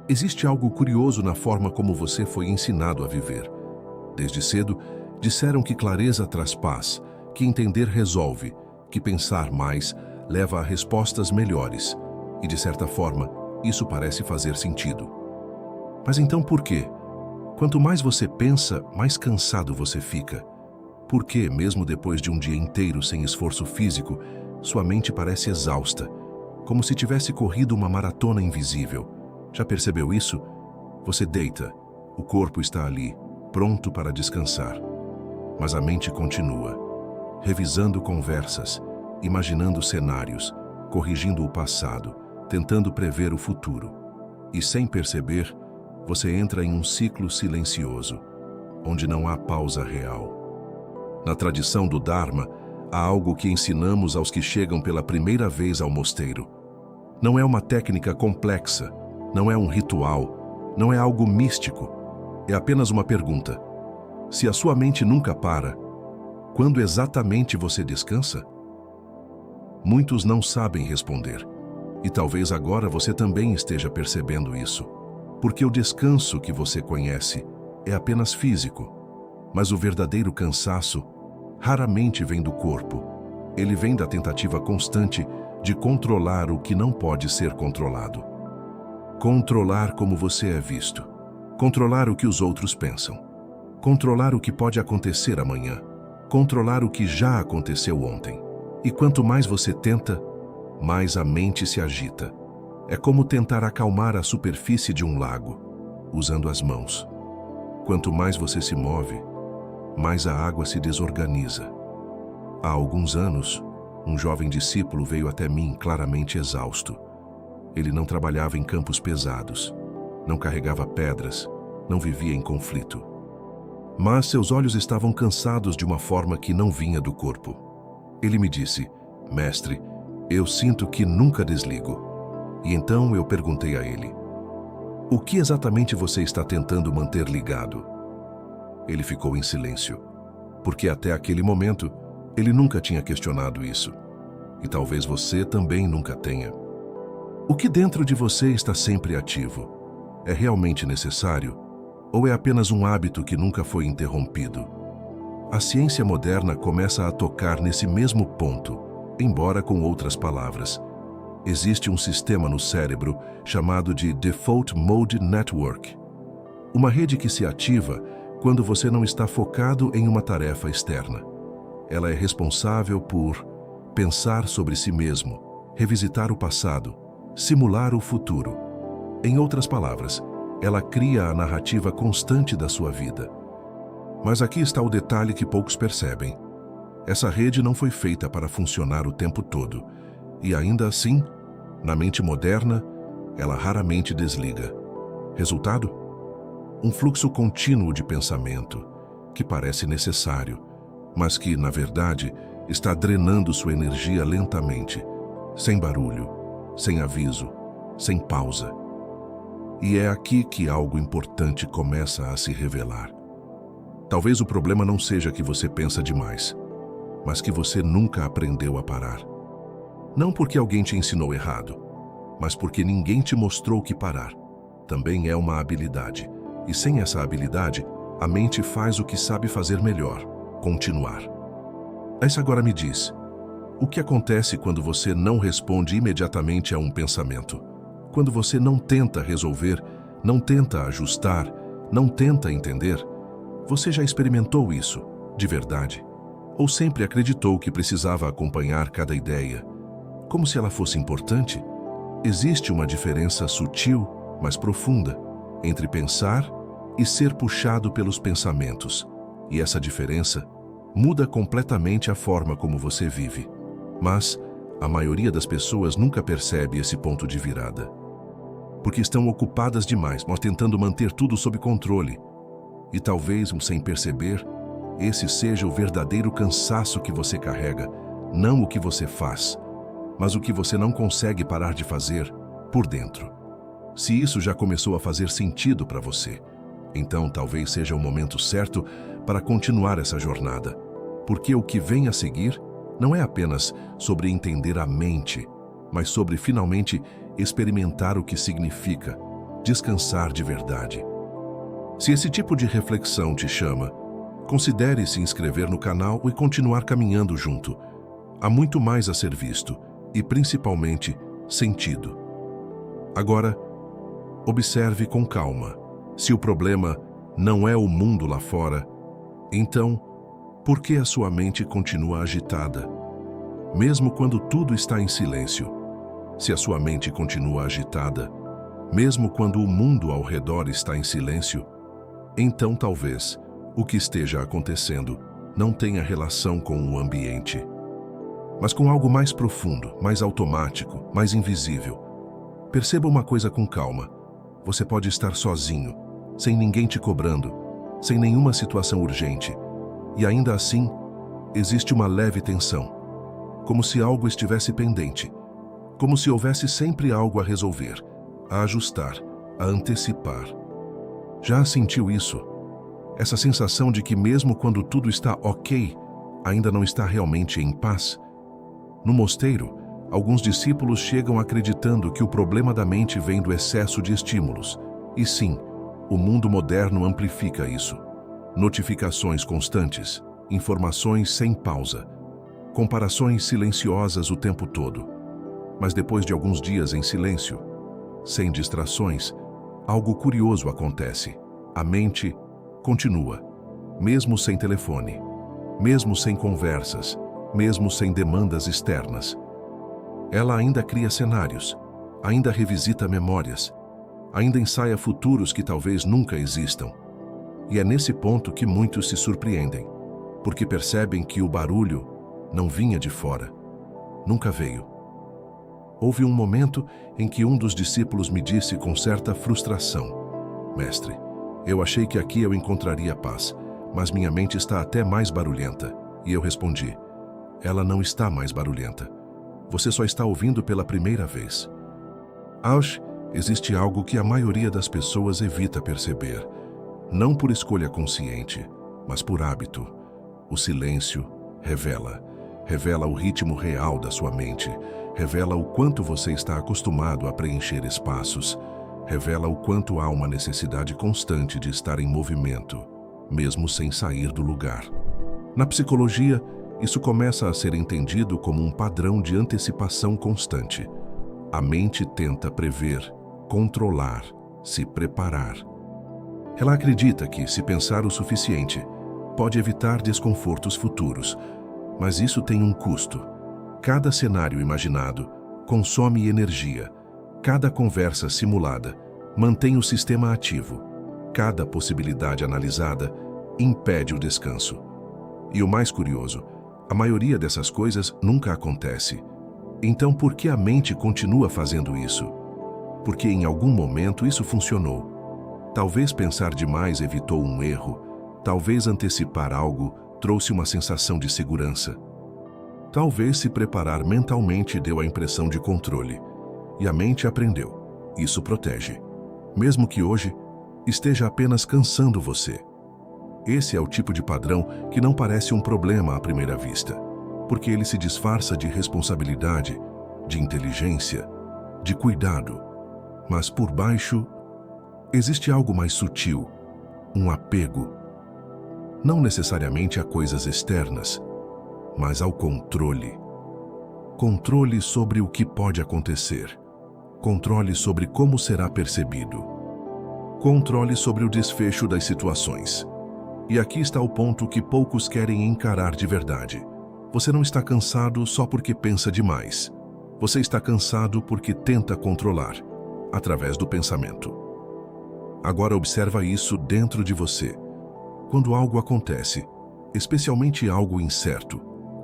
Existe algo curioso na forma como você foi ensinado a viver. Desde cedo, disseram que clareza traz paz, que entender resolve, que pensar mais leva a respostas melhores. E, de certa forma, isso parece fazer sentido. Mas então por quê? Quanto mais você pensa, mais cansado você fica. Por que, mesmo depois de um dia inteiro sem esforço físico, sua mente parece exausta, como se tivesse corrido uma maratona invisível? Já percebeu isso? Você deita, o corpo está ali, pronto para descansar. Mas a mente continua, revisando conversas, imaginando cenários, corrigindo o passado, tentando prever o futuro. E sem perceber, você entra em um ciclo silencioso, onde não há pausa real. Na tradição do Dharma, há algo que ensinamos aos que chegam pela primeira vez ao mosteiro. Não é uma técnica complexa, não é um ritual, não é algo místico. É apenas uma pergunta. Se a sua mente nunca para, quando exatamente você descansa? Muitos não sabem responder. E talvez agora você também esteja percebendo isso. Porque o descanso que você conhece é apenas físico. Mas o verdadeiro cansaço raramente vem do corpo. Ele vem da tentativa constante de controlar o que não pode ser controlado. Controlar como você é visto. Controlar o que os outros pensam. Controlar o que pode acontecer amanhã. Controlar o que já aconteceu ontem. E quanto mais você tenta, mais a mente se agita. É como tentar acalmar a superfície de um lago, usando as mãos. Quanto mais você se move, mais a água se desorganiza. Há alguns anos, um jovem discípulo veio até mim claramente exausto. Ele não trabalhava em campos pesados, não carregava pedras, não vivia em conflito. Mas seus olhos estavam cansados de uma forma que não vinha do corpo. Ele me disse: "Mestre, eu sinto que nunca desligo." E então eu perguntei a ele: "O que exatamente você está tentando manter ligado?" Ele ficou em silêncio, porque até aquele momento ele nunca tinha questionado isso. E talvez você também nunca tenha. O que dentro de você está sempre ativo? É realmente necessário? Ou é apenas um hábito que nunca foi interrompido? A ciência moderna começa a tocar nesse mesmo ponto, embora com outras palavras. Existe um sistema no cérebro chamado de Default Mode Network. Uma rede que se ativa quando você não está focado em uma tarefa externa. Ela é responsável por pensar sobre si mesmo, revisitar o passado, simular o futuro. Em outras palavras, ela cria a narrativa constante da sua vida. Mas aqui está o detalhe que poucos percebem. Essa rede não foi feita para funcionar o tempo todo. E ainda assim, na mente moderna, ela raramente desliga. Resultado? Um fluxo contínuo de pensamento, que parece necessário, mas que, na verdade, está drenando sua energia lentamente, sem barulho, sem aviso, sem pausa. E é aqui que algo importante começa a se revelar. Talvez o problema não seja que você pensa demais, mas que você nunca aprendeu a parar. Não porque alguém te ensinou errado, mas porque ninguém te mostrou que parar. Também é uma habilidade, e sem essa habilidade, a mente faz o que sabe fazer melhor: continuar. Mas agora me diz, o que acontece quando você não responde imediatamente a um pensamento? Quando você não tenta resolver, não tenta ajustar, não tenta entender? Você já experimentou isso, de verdade? Ou sempre acreditou que precisava acompanhar cada ideia, como se ela fosse importante? Existe uma diferença sutil, mas profunda, entre pensar e ser puxado pelos pensamentos. E essa diferença muda completamente a forma como você vive. Mas a maioria das pessoas nunca percebe esse ponto de virada. Porque estão ocupadas demais, mas tentando manter tudo sob controle. E talvez, sem perceber, esse seja o verdadeiro cansaço que você carrega, não o que você faz, mas o que você não consegue parar de fazer por dentro. Se isso já começou a fazer sentido para você, então talvez seja o momento certo para continuar essa jornada, porque o que vem a seguir não é apenas sobre entender a mente, mas sobre finalmente experimentar o que significa descansar de verdade. Se esse tipo de reflexão te chama, considere se inscrever no canal e continuar caminhando junto. Há muito mais a ser visto e, principalmente, sentido. Agora, observe com calma. Se o problema não é o mundo lá fora, então, por que a sua mente continua agitada? Mesmo quando tudo está em silêncio. Se a sua mente continua agitada, mesmo quando o mundo ao redor está em silêncio, então talvez o que esteja acontecendo não tenha relação com o ambiente, mas com algo mais profundo, mais automático, mais invisível. Perceba uma coisa com calma. Você pode estar sozinho, sem ninguém te cobrando, sem nenhuma situação urgente, e ainda assim, existe uma leve tensão, como se algo estivesse pendente, como se houvesse sempre algo a resolver, a ajustar, a antecipar. Já sentiu isso? Essa sensação de que mesmo quando tudo está ok, ainda não está realmente em paz? No mosteiro, alguns discípulos chegam acreditando que o problema da mente vem do excesso de estímulos. E sim, o mundo moderno amplifica isso. Notificações constantes, informações sem pausa, comparações silenciosas o tempo todo. Mas depois de alguns dias em silêncio, sem distrações, algo curioso acontece. A mente continua, mesmo sem telefone, mesmo sem conversas, mesmo sem demandas externas. Ela ainda cria cenários, ainda revisita memórias, ainda ensaia futuros que talvez nunca existam. E é nesse ponto que muitos se surpreendem, porque percebem que o barulho não vinha de fora, nunca veio. Houve um momento em que um dos discípulos me disse com certa frustração: Mestre, eu achei que aqui eu encontraria paz, mas minha mente está até mais barulhenta. E eu respondi: ela não está mais barulhenta. Você só está ouvindo pela primeira vez. Existe algo que a maioria das pessoas evita perceber, não por escolha consciente, mas por hábito. O silêncio revela o ritmo real da sua mente, revela o quanto você está acostumado a preencher espaços, revela o quanto há uma necessidade constante de estar em movimento, mesmo sem sair do lugar. Na psicologia, isso começa a ser entendido como um padrão de antecipação constante. A mente tenta prever, controlar, se preparar. Ela acredita que, se pensar o suficiente, pode evitar desconfortos futuros, mas isso tem um custo. Cada cenário imaginado consome energia. Cada conversa simulada mantém o sistema ativo. Cada possibilidade analisada impede o descanso. E o mais curioso, a maioria dessas coisas nunca acontece. Então, por que a mente continua fazendo isso? Porque em algum momento isso funcionou. Talvez pensar demais evitou um erro. Talvez antecipar algo trouxe uma sensação de segurança. Talvez se preparar mentalmente deu a impressão de controle. E a mente aprendeu. Isso protege. Mesmo que hoje esteja apenas cansando você. Esse é o tipo de padrão que não parece um problema à primeira vista, porque ele se disfarça de responsabilidade, de inteligência, de cuidado. Mas por baixo, existe algo mais sutil, um apego. Não necessariamente a coisas externas, mas ao controle. Controle sobre o que pode acontecer. Controle sobre como será percebido. Controle sobre o desfecho das situações. E aqui está o ponto que poucos querem encarar de verdade. Você não está cansado só porque pensa demais. Você está cansado porque tenta controlar, através do pensamento. Agora observa isso dentro de você. Quando algo acontece, especialmente algo incerto,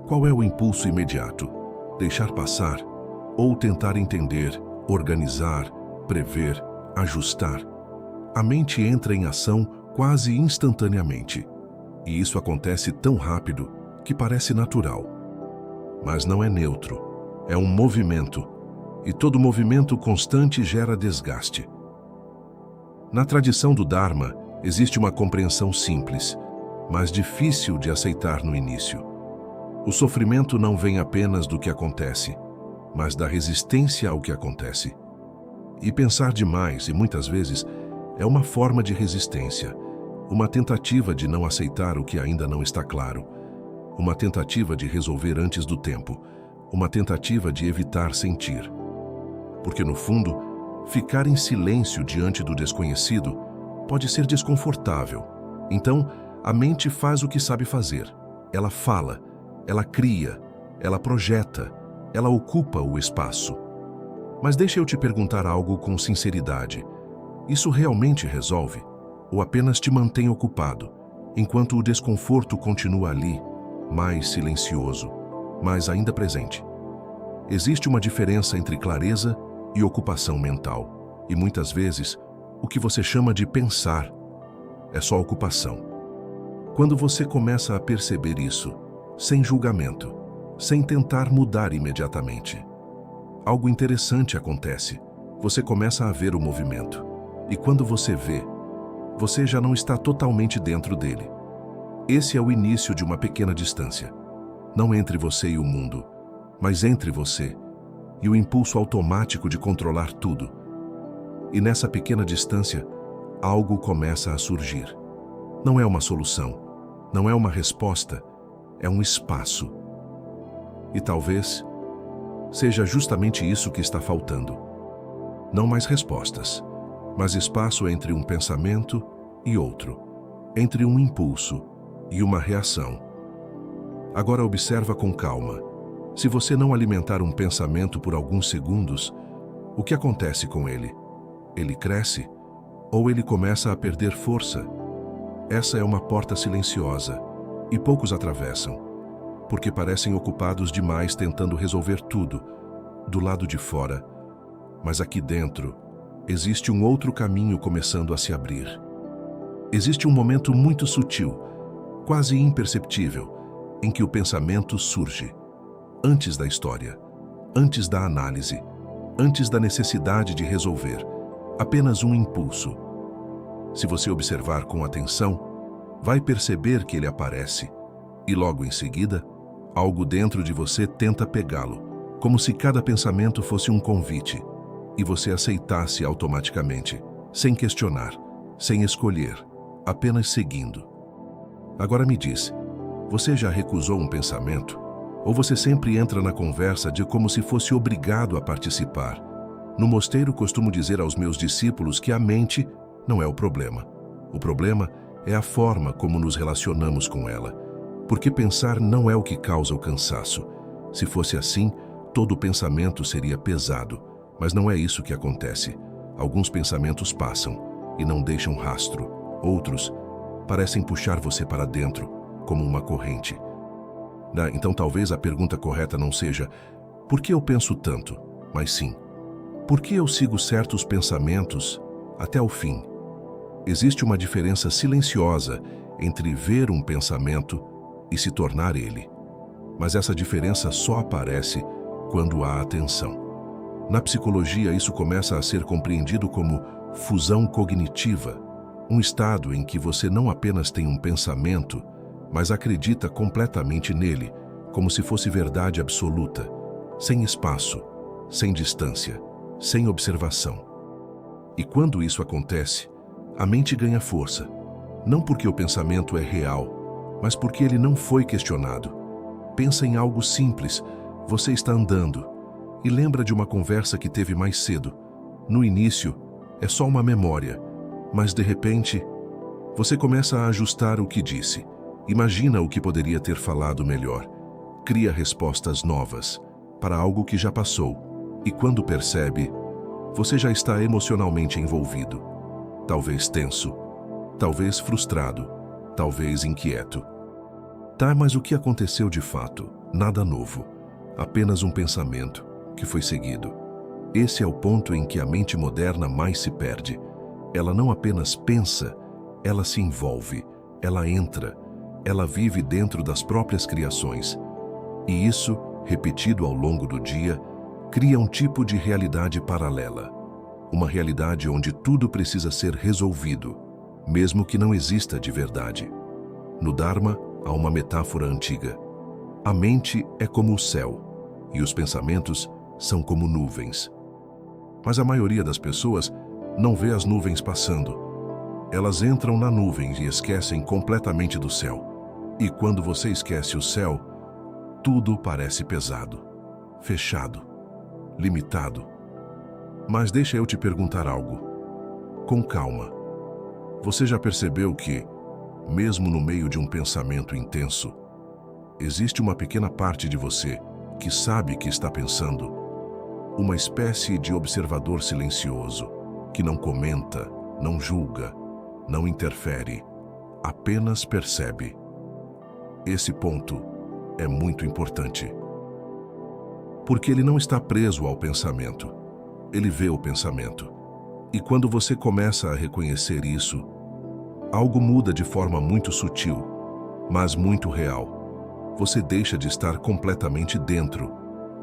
qual é o impulso imediato? Deixar passar? Ou tentar entender, organizar, prever, ajustar? A mente entra em ação quase instantaneamente. E isso acontece tão rápido que parece natural. Mas não é neutro, é um movimento. E todo movimento constante gera desgaste. Na tradição do Dharma, existe uma compreensão simples, mas difícil de aceitar no início. O sofrimento não vem apenas do que acontece, mas da resistência ao que acontece. E pensar demais, e muitas vezes, é uma forma de resistência, uma tentativa de não aceitar o que ainda não está claro, uma tentativa de resolver antes do tempo, uma tentativa de evitar sentir. Porque, no fundo, ficar em silêncio diante do desconhecido pode ser desconfortável. Então, a mente faz o que sabe fazer. Ela fala, ela cria, ela projeta, ela ocupa o espaço. Mas deixa eu te perguntar algo com sinceridade. Isso realmente resolve? Ou apenas te mantém ocupado, enquanto o desconforto continua ali, mais silencioso, mas ainda presente? Existe uma diferença entre clareza e ocupação mental. E muitas vezes, o que você chama de pensar é só ocupação. Quando você começa a perceber isso, sem julgamento, sem tentar mudar imediatamente, algo interessante acontece. Você começa a ver o movimento. E quando você vê, você já não está totalmente dentro dele. Esse é o início de uma pequena distância. Não entre você e o mundo, mas entre você e o impulso automático de controlar tudo. E nessa pequena distância, algo começa a surgir. Não é uma solução, não é uma resposta, é um espaço. E talvez seja justamente isso que está faltando. Não mais respostas, mas espaço entre um pensamento e outro, entre um impulso e uma reação. Agora observa com calma. Se você não alimentar um pensamento por alguns segundos, o que acontece com ele? Ele cresce ou ele começa a perder força? Essa é uma porta silenciosa e poucos atravessam, porque parecem ocupados demais tentando resolver tudo do lado de fora. Mas aqui dentro, existe um outro caminho começando a se abrir. Existe um momento muito sutil, quase imperceptível, em que o pensamento surge. Antes da história, antes da análise, antes da necessidade de resolver, apenas um impulso. Se você observar com atenção, vai perceber que ele aparece, e logo em seguida, algo dentro de você tenta pegá-lo, como se cada pensamento fosse um convite, e você aceitasse automaticamente, sem questionar, sem escolher, apenas seguindo. Agora me diz, você já recusou um pensamento? Ou você sempre entra na conversa de como se fosse obrigado a participar? No mosteiro costumo dizer aos meus discípulos que a mente não é o problema. O problema é a forma como nos relacionamos com ela. Porque pensar não é o que causa o cansaço. Se fosse assim, todo pensamento seria pesado. Mas não é isso que acontece. Alguns pensamentos passam e não deixam rastro. Outros parecem puxar você para dentro, como uma corrente. Então talvez a pergunta correta não seja por que eu penso tanto, mas sim, por que eu sigo certos pensamentos até o fim? Existe uma diferença silenciosa entre ver um pensamento e se tornar ele. Mas essa diferença só aparece quando há atenção. Na psicologia, isso começa a ser compreendido como fusão cognitiva, um estado em que você não apenas tem um pensamento, mas acredita completamente nele, como se fosse verdade absoluta, sem espaço, sem distância, sem observação. E quando isso acontece, a mente ganha força, não porque o pensamento é real, mas porque ele não foi questionado. Pensa em algo simples, você está andando, e lembra de uma conversa que teve mais cedo. No início, é só uma memória, mas de repente, você começa a ajustar o que disse. Imagina o que poderia ter falado melhor. Cria respostas novas para algo que já passou. E quando percebe, você já está emocionalmente envolvido. Talvez tenso, talvez frustrado, talvez inquieto. Tá, mas o que aconteceu de fato? Nada novo. Apenas um pensamento que foi seguido. Esse é o ponto em que a mente moderna mais se perde. Ela não apenas pensa, ela se envolve, ela entra. Ela vive dentro das próprias criações. E isso, repetido ao longo do dia, cria um tipo de realidade paralela. Uma realidade onde tudo precisa ser resolvido, mesmo que não exista de verdade. No Dharma, há uma metáfora antiga. A mente é como o céu, e os pensamentos são como nuvens. Mas a maioria das pessoas não vê as nuvens passando. Elas entram na nuvem e esquecem completamente do céu. E quando você esquece o céu, tudo parece pesado, fechado, limitado. Mas deixa eu te perguntar algo. Com calma. Você já percebeu que, mesmo no meio de um pensamento intenso, existe uma pequena parte de você que sabe que está pensando? Uma espécie de observador silencioso, que não comenta, não julga, não interfere, apenas percebe. Esse ponto é muito importante. Porque ele não está preso ao pensamento. Ele vê o pensamento. E quando você começa a reconhecer isso, algo muda de forma muito sutil, mas muito real. Você deixa de estar completamente dentro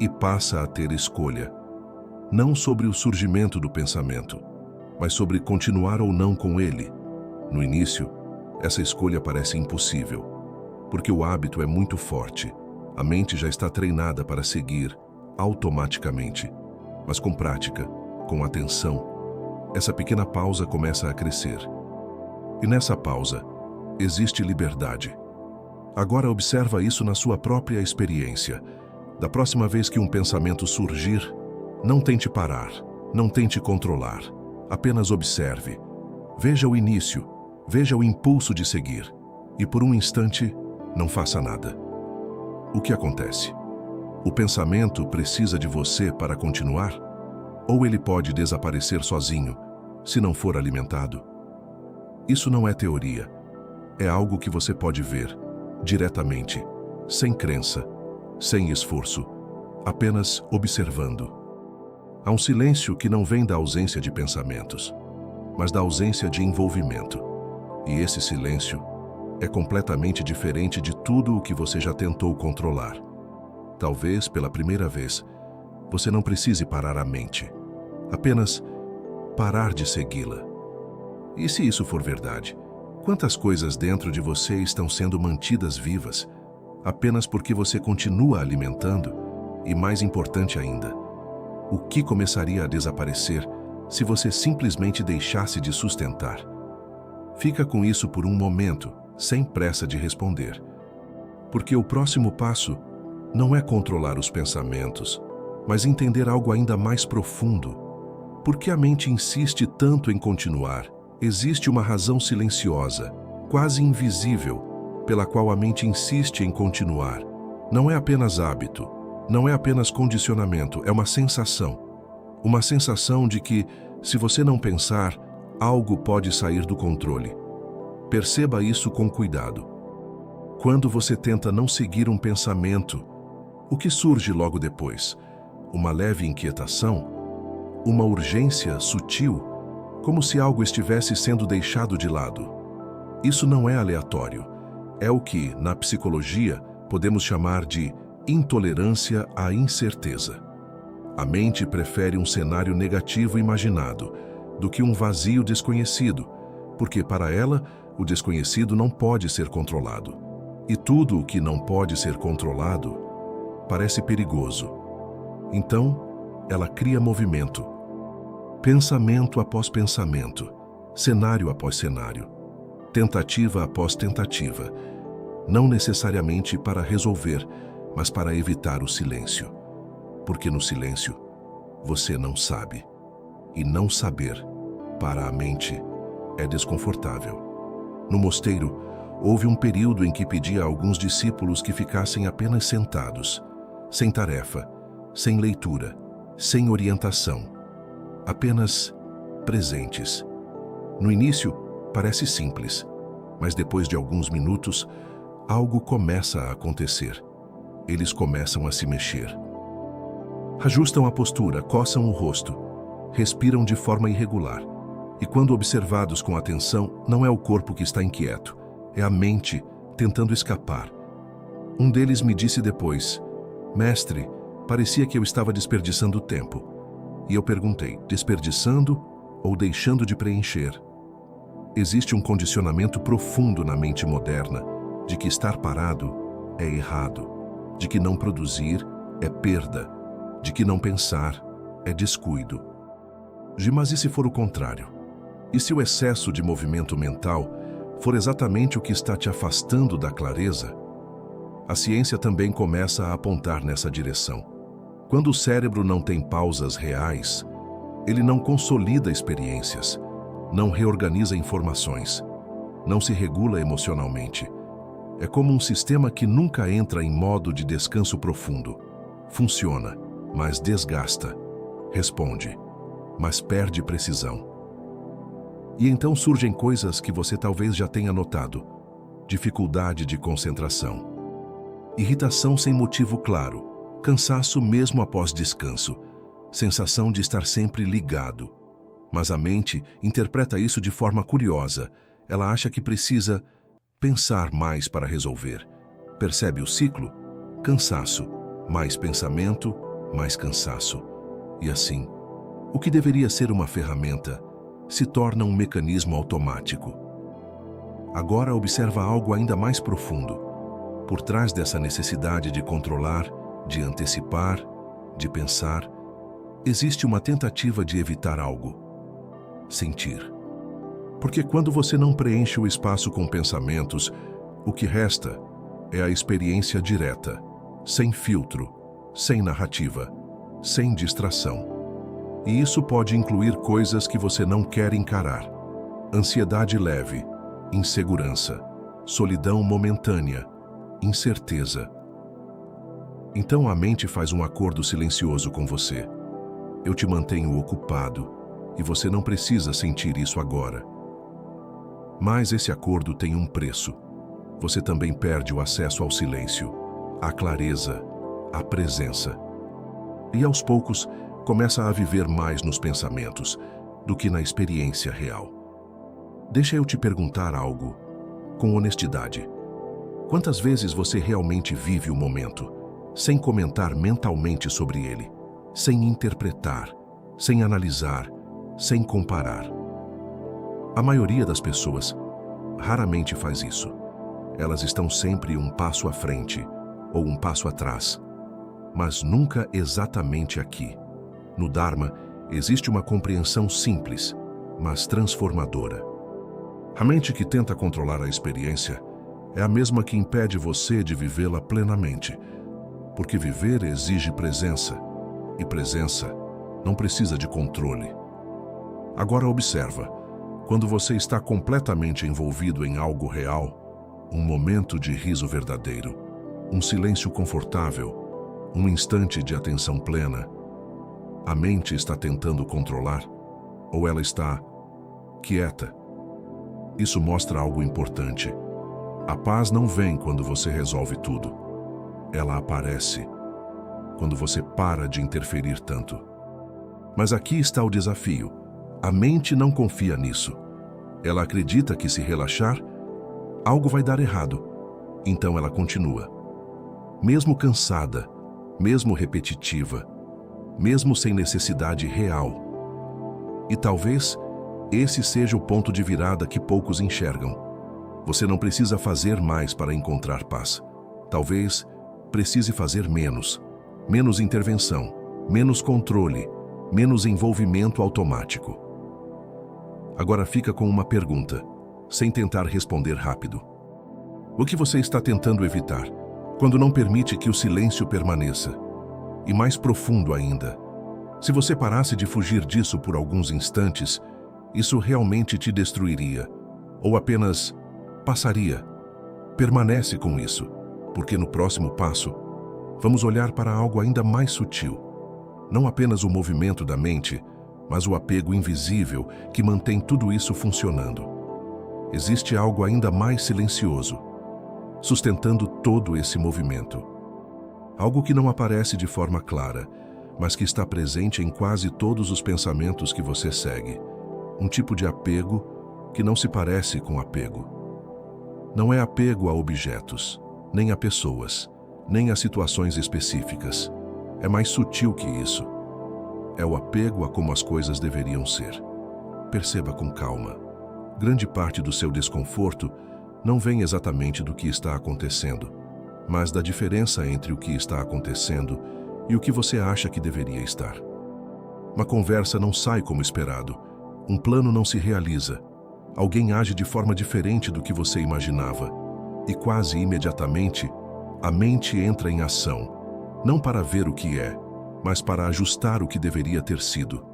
e passa a ter escolha. Não sobre o surgimento do pensamento, mas sobre continuar ou não com ele. No início, essa escolha parece impossível, porque o hábito é muito forte. A mente já está treinada para seguir automaticamente. Mas com prática, com atenção, essa pequena pausa começa a crescer. E nessa pausa, existe liberdade. Agora observa isso na sua própria experiência. Da próxima vez que um pensamento surgir, não tente parar, não tente controlar. Apenas observe. Veja o início, veja o impulso de seguir. E por um instante, não faça nada. O que acontece? O pensamento precisa de você para continuar? Ou ele pode desaparecer sozinho, se não for alimentado? Isso não é teoria. É algo que você pode ver, diretamente, sem crença, sem esforço, apenas observando. Há um silêncio que não vem da ausência de pensamentos, mas da ausência de envolvimento. E esse silêncio é completamente diferente de tudo o que você já tentou controlar. Talvez, pela primeira vez, você não precise parar a mente, apenas parar de segui-la. E se isso for verdade, quantas coisas dentro de você estão sendo mantidas vivas apenas porque você continua alimentando? E mais importante ainda, o que começaria a desaparecer se você simplesmente deixasse de sustentar? Fica com isso por um momento, sem pressa de responder. Porque o próximo passo não é controlar os pensamentos, mas entender algo ainda mais profundo. Por que a mente insiste tanto em continuar? Existe uma razão silenciosa, quase invisível, pela qual a mente insiste em continuar. Não é apenas hábito, não é apenas condicionamento, é uma sensação. Uma sensação de que, se você não pensar, algo pode sair do controle. Perceba isso com cuidado. Quando você tenta não seguir um pensamento, o que surge logo depois? Uma leve inquietação? Uma urgência sutil? Como se algo estivesse sendo deixado de lado. Isso não é aleatório. É o que, na psicologia, podemos chamar de intolerância à incerteza. A mente prefere um cenário negativo imaginado do que um vazio desconhecido, porque para ela, o desconhecido não pode ser controlado. E tudo o que não pode ser controlado parece perigoso. Então, ela cria movimento. Pensamento após pensamento, cenário após cenário, tentativa após tentativa, não necessariamente para resolver, mas para evitar o silêncio. Porque no silêncio, você não sabe. E não saber, para a mente, é desconfortável. No mosteiro, houve um período em que pedi a alguns discípulos que ficassem apenas sentados, sem tarefa, sem leitura, sem orientação, apenas presentes. No início, parece simples, mas depois de alguns minutos, algo começa a acontecer. Eles começam a se mexer. Ajustam a postura, coçam o rosto, respiram de forma irregular. E quando observados com atenção, não é o corpo que está inquieto, é a mente tentando escapar. Um deles me disse depois: "Mestre, parecia que eu estava desperdiçando tempo." E eu perguntei: desperdiçando ou deixando de preencher? Existe um condicionamento profundo na mente moderna de que estar parado é errado, de que não produzir é perda, de que não pensar é descuido. Mas e se for o contrário? E se o excesso de movimento mental for exatamente o que está te afastando da clareza? A ciência também começa a apontar nessa direção. Quando o cérebro não tem pausas reais, ele não consolida experiências, não reorganiza informações, não se regula emocionalmente. É como um sistema que nunca entra em modo de descanso profundo. Funciona, mas desgasta. Responde, mas perde precisão. E então surgem coisas que você talvez já tenha notado. Dificuldade de concentração. Irritação sem motivo claro. Cansaço mesmo após descanso. Sensação de estar sempre ligado. Mas a mente interpreta isso de forma curiosa. Ela acha que precisa pensar mais para resolver. Percebe o ciclo? Cansaço, mais pensamento, mais cansaço. E assim, o que deveria ser uma ferramenta se torna um mecanismo automático. Agora observa algo ainda mais profundo. Por trás dessa necessidade de controlar, de antecipar, de pensar, existe uma tentativa de evitar algo. Sentir. Porque quando você não preenche o espaço com pensamentos, o que resta é a experiência direta, sem filtro, sem narrativa, sem distração. E isso pode incluir coisas que você não quer encarar. Ansiedade leve, insegurança, solidão momentânea, incerteza. Então a mente faz um acordo silencioso com você. Eu te mantenho ocupado e você não precisa sentir isso agora. Mas esse acordo tem um preço. Você também perde o acesso ao silêncio, à clareza, à presença. E aos poucos, começa a viver mais nos pensamentos do que na experiência real. Deixa eu te perguntar algo, com honestidade. Quantas vezes você realmente vive o momento, sem comentar mentalmente sobre ele, sem interpretar, sem analisar, sem comparar? A maioria das pessoas raramente faz isso. Elas estão sempre um passo à frente ou um passo atrás, mas nunca exatamente aqui. No Dharma, existe uma compreensão simples, mas transformadora. A mente que tenta controlar a experiência é a mesma que impede você de vivê-la plenamente, porque viver exige presença, e presença não precisa de controle. Agora observa. Quando você está completamente envolvido em algo real, um momento de riso verdadeiro, um silêncio confortável, um instante de atenção plena, a mente está tentando controlar ou ela está quieta? Isso mostra algo importante. A paz não vem quando você resolve tudo. Ela aparece quando você para de interferir tanto. Mas aqui está o desafio. A mente não confia nisso. Ela acredita que se relaxar, algo vai dar errado. Então ela continua. Mesmo cansada, mesmo repetitiva, mesmo sem necessidade real. E talvez esse seja o ponto de virada que poucos enxergam. Você não precisa fazer mais para encontrar paz. Talvez precise fazer menos. Menos intervenção, menos controle, menos envolvimento automático. Agora fica com uma pergunta, sem tentar responder rápido. O que você está tentando evitar, quando não permite que o silêncio permaneça? E mais profundo ainda, se você parasse de fugir disso por alguns instantes, isso realmente te destruiria, ou apenas passaria. Permanece com isso, porque no próximo passo, vamos olhar para algo ainda mais sutil. Não apenas o movimento da mente, mas o apego invisível que mantém tudo isso funcionando. Existe algo ainda mais silencioso, sustentando todo esse movimento. Algo que não aparece de forma clara, mas que está presente em quase todos os pensamentos que você segue. Um tipo de apego que não se parece com apego. Não é apego a objetos, nem a pessoas, nem a situações específicas. É mais sutil que isso. É o apego a como as coisas deveriam ser. Perceba com calma. Grande parte do seu desconforto não vem exatamente do que está acontecendo, mas da diferença entre o que está acontecendo e o que você acha que deveria estar. Uma conversa não sai como esperado. Um plano não se realiza. Alguém age de forma diferente do que você imaginava. E quase imediatamente, a mente entra em ação, não para ver o que é, mas para ajustar o que deveria ter sido.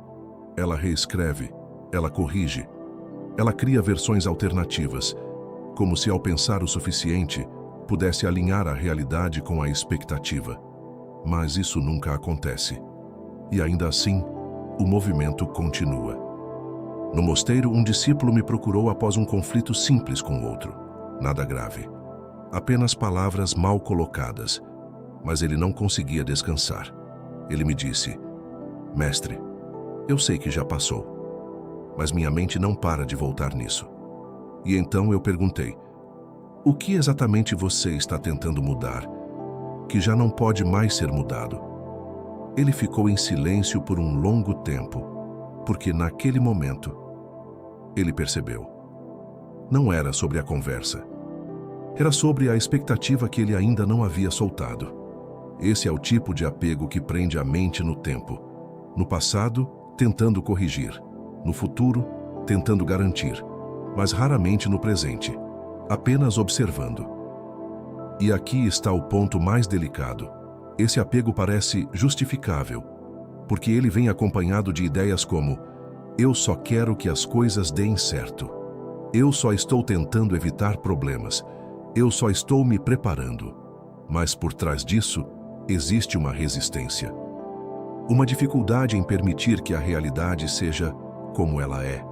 Ela reescreve, ela corrige, ela cria versões alternativas, como se ao pensar o suficiente, pudesse alinhar a realidade com a expectativa. Mas isso nunca acontece. E ainda assim, o movimento continua. No mosteiro, um discípulo me procurou após um conflito simples com outro. Nada grave. Apenas palavras mal colocadas. Mas ele não conseguia descansar. Ele me disse: "Mestre, eu sei que já passou, mas minha mente não para de voltar nisso." E então eu perguntei: "O que exatamente você está tentando mudar, que já não pode mais ser mudado?" Ele ficou em silêncio por um longo tempo, porque naquele momento, ele percebeu. Não era sobre a conversa. Era sobre a expectativa que ele ainda não havia soltado. Esse é o tipo de apego que prende a mente no tempo. No passado, tentando corrigir. No futuro, tentando garantir. Mas raramente no presente, apenas observando. E aqui está o ponto mais delicado. Esse apego parece justificável, porque ele vem acompanhado de ideias como: "Eu só quero que as coisas deem certo. Eu só estou tentando evitar problemas. Eu só estou me preparando." Mas por trás disso, existe uma resistência. Uma dificuldade em permitir que a realidade seja como ela é.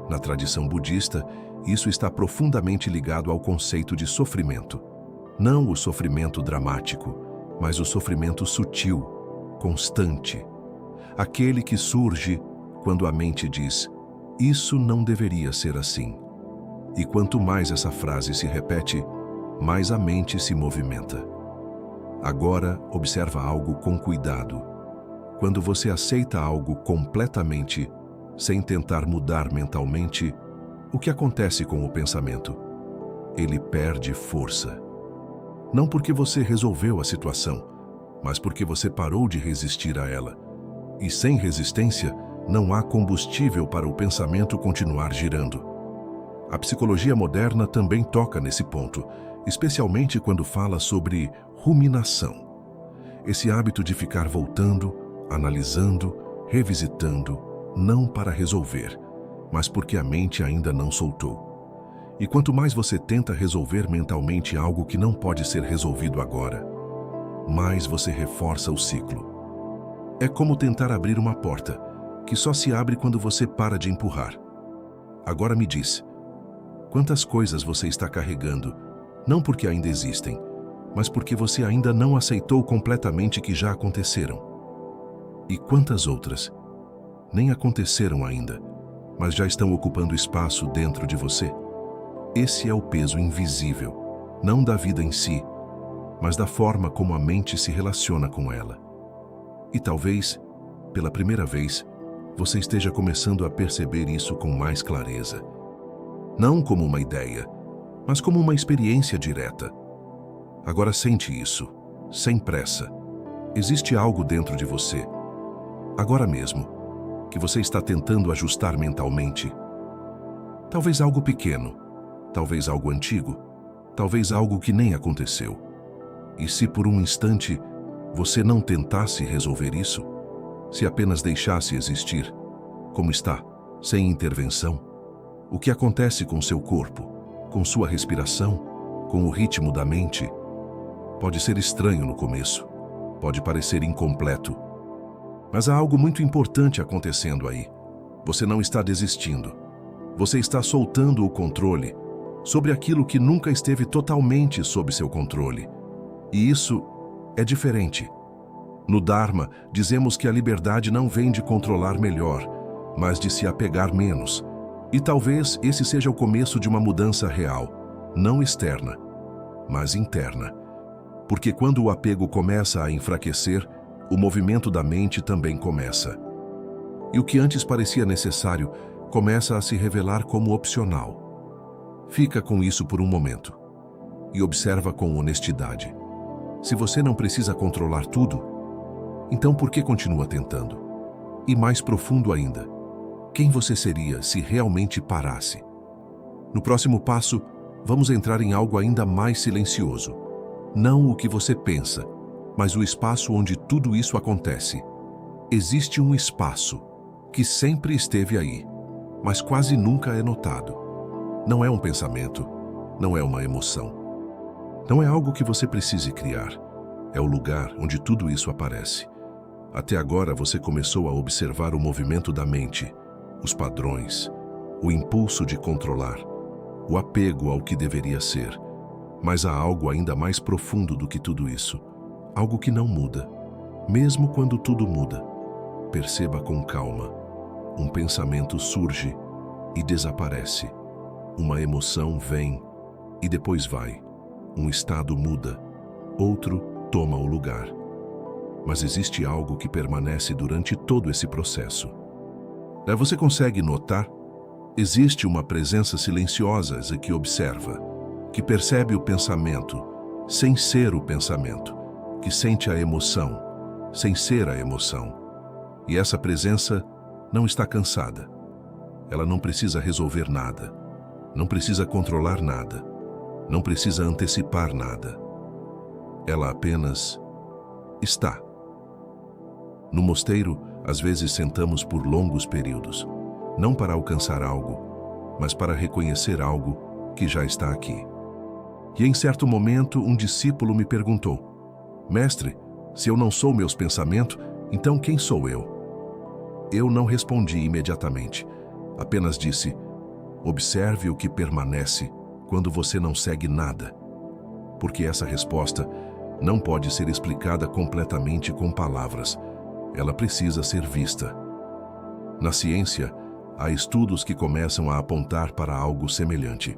Na tradição budista, isso está profundamente ligado ao conceito de sofrimento. Não o sofrimento dramático, mas o sofrimento sutil, constante. Aquele que surge quando a mente diz: "Isso não deveria ser assim." E quanto mais essa frase se repete, mais a mente se movimenta. Agora, observa algo com cuidado. Quando você aceita algo completamente, sem tentar mudar mentalmente, o que acontece com o pensamento? Ele perde força. Não porque você resolveu a situação, mas porque você parou de resistir a ela. E sem resistência, não há combustível para o pensamento continuar girando. A psicologia moderna também toca nesse ponto, especialmente quando fala sobre ruminação. Esse hábito de ficar voltando, analisando, revisitando, não para resolver, mas porque a mente ainda não soltou. E quanto mais você tenta resolver mentalmente algo que não pode ser resolvido agora, mais você reforça o ciclo. É como tentar abrir uma porta, que só se abre quando você para de empurrar. Agora me diz, quantas coisas você está carregando, não porque ainda existem, mas porque você ainda não aceitou completamente que já aconteceram? E quantas outras nem aconteceram ainda, mas já estão ocupando espaço dentro de você? Esse é o peso invisível, não da vida em si, mas da forma como a mente se relaciona com ela. E talvez, pela primeira vez, você esteja começando a perceber isso com mais clareza. Não como uma ideia, mas como uma experiência direta. Agora sente isso, sem pressa. Existe algo dentro de você, agora mesmo, que você está tentando ajustar mentalmente. Talvez algo pequeno, talvez algo antigo, talvez algo que nem aconteceu. E se por um instante você não tentasse resolver isso, se apenas deixasse existir, como está, sem intervenção, o que acontece com seu corpo, com sua respiração, com o ritmo da mente? Pode ser estranho no começo, pode parecer incompleto, mas há algo muito importante acontecendo aí. Você não está desistindo, você está soltando o controle sobre aquilo que nunca esteve totalmente sob seu controle. E isso é diferente. No Dharma, dizemos que a liberdade não vem de controlar melhor, mas de se apegar menos. E talvez esse seja o começo de uma mudança real, não externa, mas interna. Porque quando o apego começa a enfraquecer, o movimento da mente também começa. E o que antes parecia necessário começa a se revelar como opcional. Fica com isso por um momento e observa com honestidade. Se você não precisa controlar tudo, então por que continua tentando? E mais profundo ainda, quem você seria se realmente parasse? No próximo passo, vamos entrar em algo ainda mais silencioso. Não o que você pensa, mas o espaço onde tudo isso acontece. Existe um espaço que sempre esteve aí, mas quase nunca é notado. Não é um pensamento, não é uma emoção. Não é algo que você precise criar. É o lugar onde tudo isso aparece. Até agora você começou a observar o movimento da mente, os padrões, o impulso de controlar, o apego ao que deveria ser. Mas há algo ainda mais profundo do que tudo isso. Algo que não muda, mesmo quando tudo muda. Perceba com calma. Um pensamento surge e desaparece. Uma emoção vem e depois vai. Um estado muda, outro toma o lugar. Mas existe algo que permanece durante todo esse processo. Você consegue notar? Existe uma presença silenciosa que observa, que percebe o pensamento, sem ser o pensamento, que sente a emoção, sem ser a emoção. E essa presença não está cansada. Ela não precisa resolver nada, não precisa controlar nada, não precisa antecipar nada. Ela apenas está. No mosteiro, às vezes sentamos por longos períodos, não para alcançar algo, mas para reconhecer algo que já está aqui. E em certo momento, um discípulo me perguntou: Mestre, se eu não sou meus pensamentos, então quem sou eu? Eu não respondi imediatamente, apenas disse: observe o que permanece quando você não segue nada. Porque essa resposta não pode ser explicada completamente com palavras. Ela precisa ser vista. Na ciência, há estudos que começam a apontar para algo semelhante.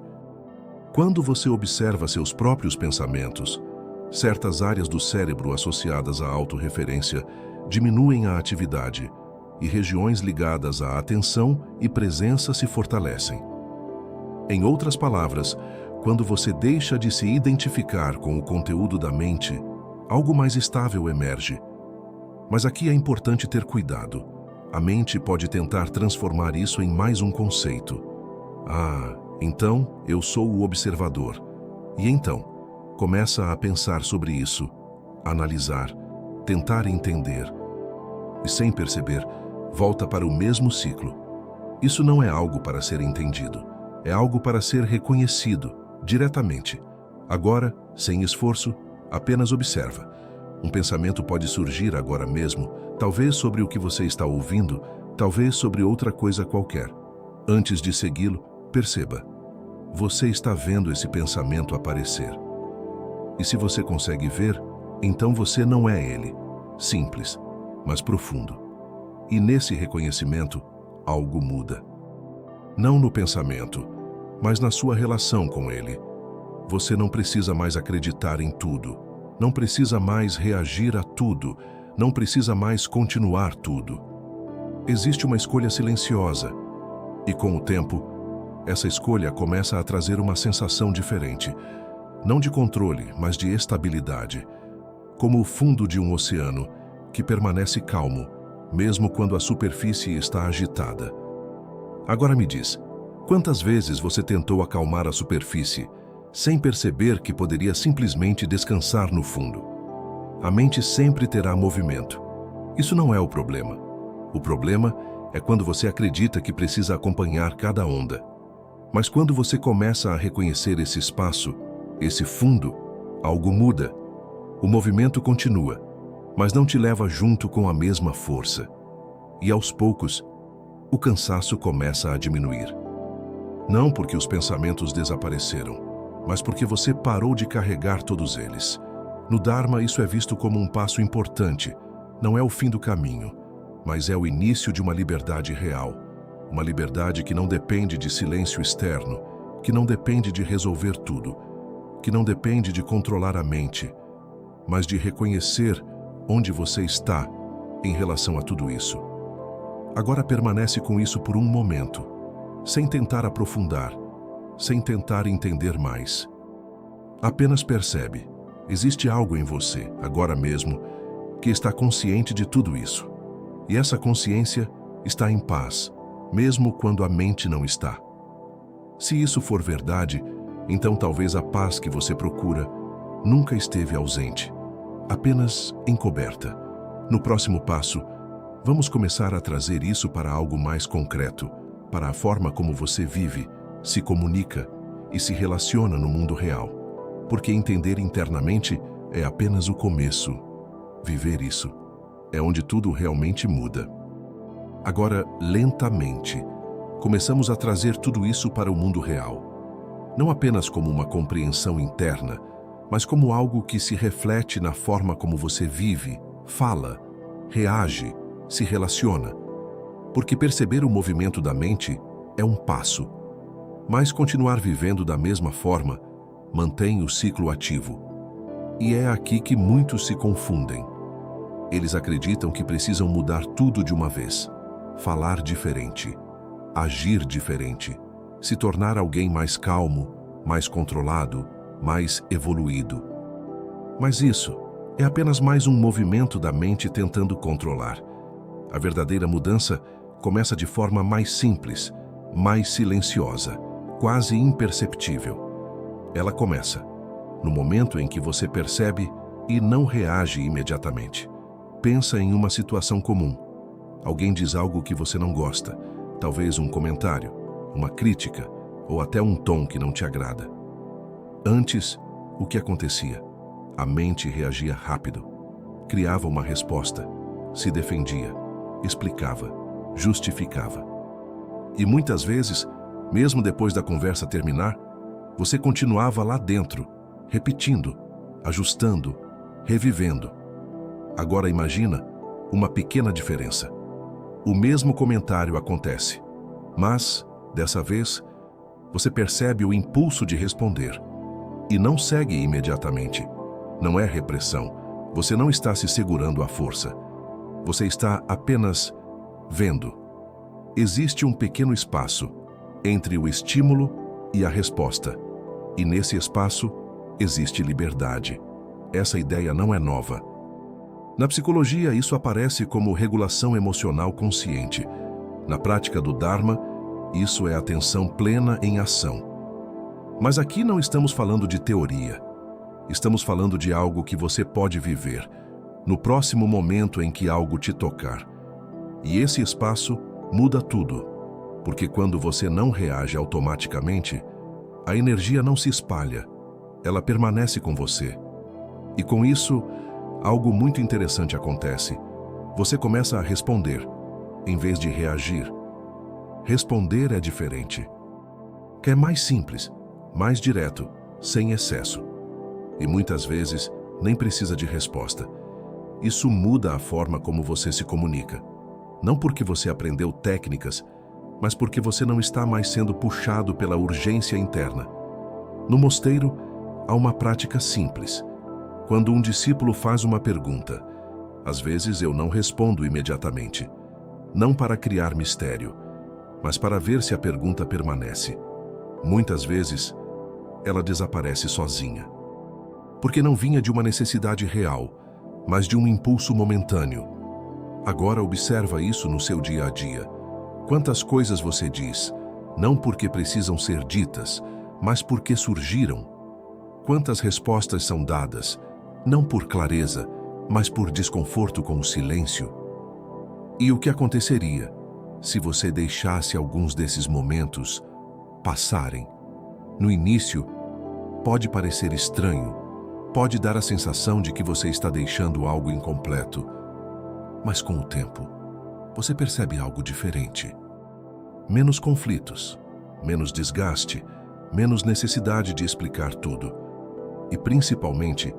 Quando você observa seus próprios pensamentos, certas áreas do cérebro associadas à autorreferência diminuem a atividade e regiões ligadas à atenção e presença se fortalecem. Em outras palavras, quando você deixa de se identificar com o conteúdo da mente, algo mais estável emerge. Mas aqui é importante ter cuidado. A mente pode tentar transformar isso em mais um conceito. Então eu sou o observador. E então, começa a pensar sobre isso, analisar, tentar entender. E sem perceber, volta para o mesmo ciclo. Isso não é algo para ser entendido. É algo para ser reconhecido, diretamente. Agora, sem esforço, apenas observa. Um pensamento pode surgir agora mesmo, talvez sobre o que você está ouvindo, talvez sobre outra coisa qualquer. Antes de segui-lo, perceba. Você está vendo esse pensamento aparecer. E se você consegue ver, então você não é ele. Simples, mas profundo. E nesse reconhecimento, algo muda. Não no pensamento, mas na sua relação com ele. Você não precisa mais acreditar em tudo. Não precisa mais reagir a tudo. Não precisa mais continuar tudo. Existe uma escolha silenciosa. E com o tempo, essa escolha começa a trazer uma sensação diferente. Não de controle, mas de estabilidade. Como o fundo de um oceano, que permanece calmo, mesmo quando a superfície está agitada. Agora me diz, quantas vezes você tentou acalmar a superfície, sem perceber que poderia simplesmente descansar no fundo? A mente sempre terá movimento. Isso não é o problema. O problema é quando você acredita que precisa acompanhar cada onda. Mas quando você começa a reconhecer esse espaço, esse fundo, algo muda. O movimento continua, mas não te leva junto com a mesma força. E aos poucos, o cansaço começa a diminuir. Não porque os pensamentos desapareceram, mas porque você parou de carregar todos eles. No Dharma, isso é visto como um passo importante. Não é o fim do caminho, mas é o início de uma liberdade real. Uma liberdade que não depende de silêncio externo, que não depende de resolver tudo, que não depende de controlar a mente, mas de reconhecer onde você está em relação a tudo isso. Agora permanece com isso por um momento, sem tentar aprofundar, sem tentar entender mais. Apenas percebe, existe algo em você, agora mesmo, que está consciente de tudo isso. E essa consciência está em paz, mesmo quando a mente não está. Se isso for verdade, então talvez a paz que você procura nunca esteve ausente, apenas encoberta. No próximo passo, vamos começar a trazer isso para algo mais concreto, para a forma como você vive, se comunica e se relaciona no mundo real. Porque entender internamente é apenas o começo. Viver isso é onde tudo realmente muda. Agora, lentamente, começamos a trazer tudo isso para o mundo real. Não apenas como uma compreensão interna, mas como algo que se reflete na forma como você vive, fala, reage, se relaciona. Porque perceber o movimento da mente é um passo, mas continuar vivendo da mesma forma mantém o ciclo ativo. E é aqui que muitos se confundem. Eles acreditam que precisam mudar tudo de uma vez, falar diferente, agir diferente, se tornar alguém mais calmo, mais controlado, mais evoluído. Mas isso é apenas mais um movimento da mente tentando controlar. A verdadeira mudança começa de forma mais simples, mais silenciosa, quase imperceptível. Ela começa no momento em que você percebe e não reage imediatamente. Pensa em uma situação comum. Alguém diz algo que você não gosta, talvez um comentário, uma crítica ou até um tom que não te agrada. Antes, o que acontecia? A mente reagia rápido, criava uma resposta, se defendia, explicava, justificava. E muitas vezes, mesmo depois da conversa terminar, você continuava lá dentro, repetindo, ajustando, revivendo. Agora imagina uma pequena diferença. O mesmo comentário acontece, mas, dessa vez, você percebe o impulso de responder e não segue imediatamente. Não é repressão. Você não está se segurando à força. Você está apenas vendo. Existe um pequeno espaço entre o estímulo e a resposta. E nesse espaço existe liberdade. Essa ideia não é nova. Na psicologia, isso aparece como regulação emocional consciente. Na prática do Dharma, isso é atenção plena em ação. Mas aqui não estamos falando de teoria. Estamos falando de algo que você pode viver, no próximo momento em que algo te tocar. E esse espaço muda tudo, porque quando você não reage automaticamente, a energia não se espalha, ela permanece com você. E com isso, algo muito interessante acontece. Você começa a responder, em vez de reagir. Responder é diferente. É mais simples, mais direto, sem excesso. E muitas vezes, nem precisa de resposta. Isso muda a forma como você se comunica. Não porque você aprendeu técnicas, mas porque você não está mais sendo puxado pela urgência interna. No mosteiro, há uma prática simples. Quando um discípulo faz uma pergunta, às vezes eu não respondo imediatamente. Não para criar mistério, mas para ver se a pergunta permanece. Muitas vezes, ela desaparece sozinha. Porque não vinha de uma necessidade real, mas de um impulso momentâneo. Agora observa isso no seu dia a dia. Quantas coisas você diz, não porque precisam ser ditas, mas porque surgiram. Quantas respostas são dadas, não por clareza, mas por desconforto com o silêncio. E o que aconteceria se você deixasse alguns desses momentos passarem? No início, pode parecer estranho, pode dar a sensação de que você está deixando algo incompleto, mas com o tempo, você percebe algo diferente. Menos conflitos, menos desgaste, menos necessidade de explicar tudo. E, principalmente,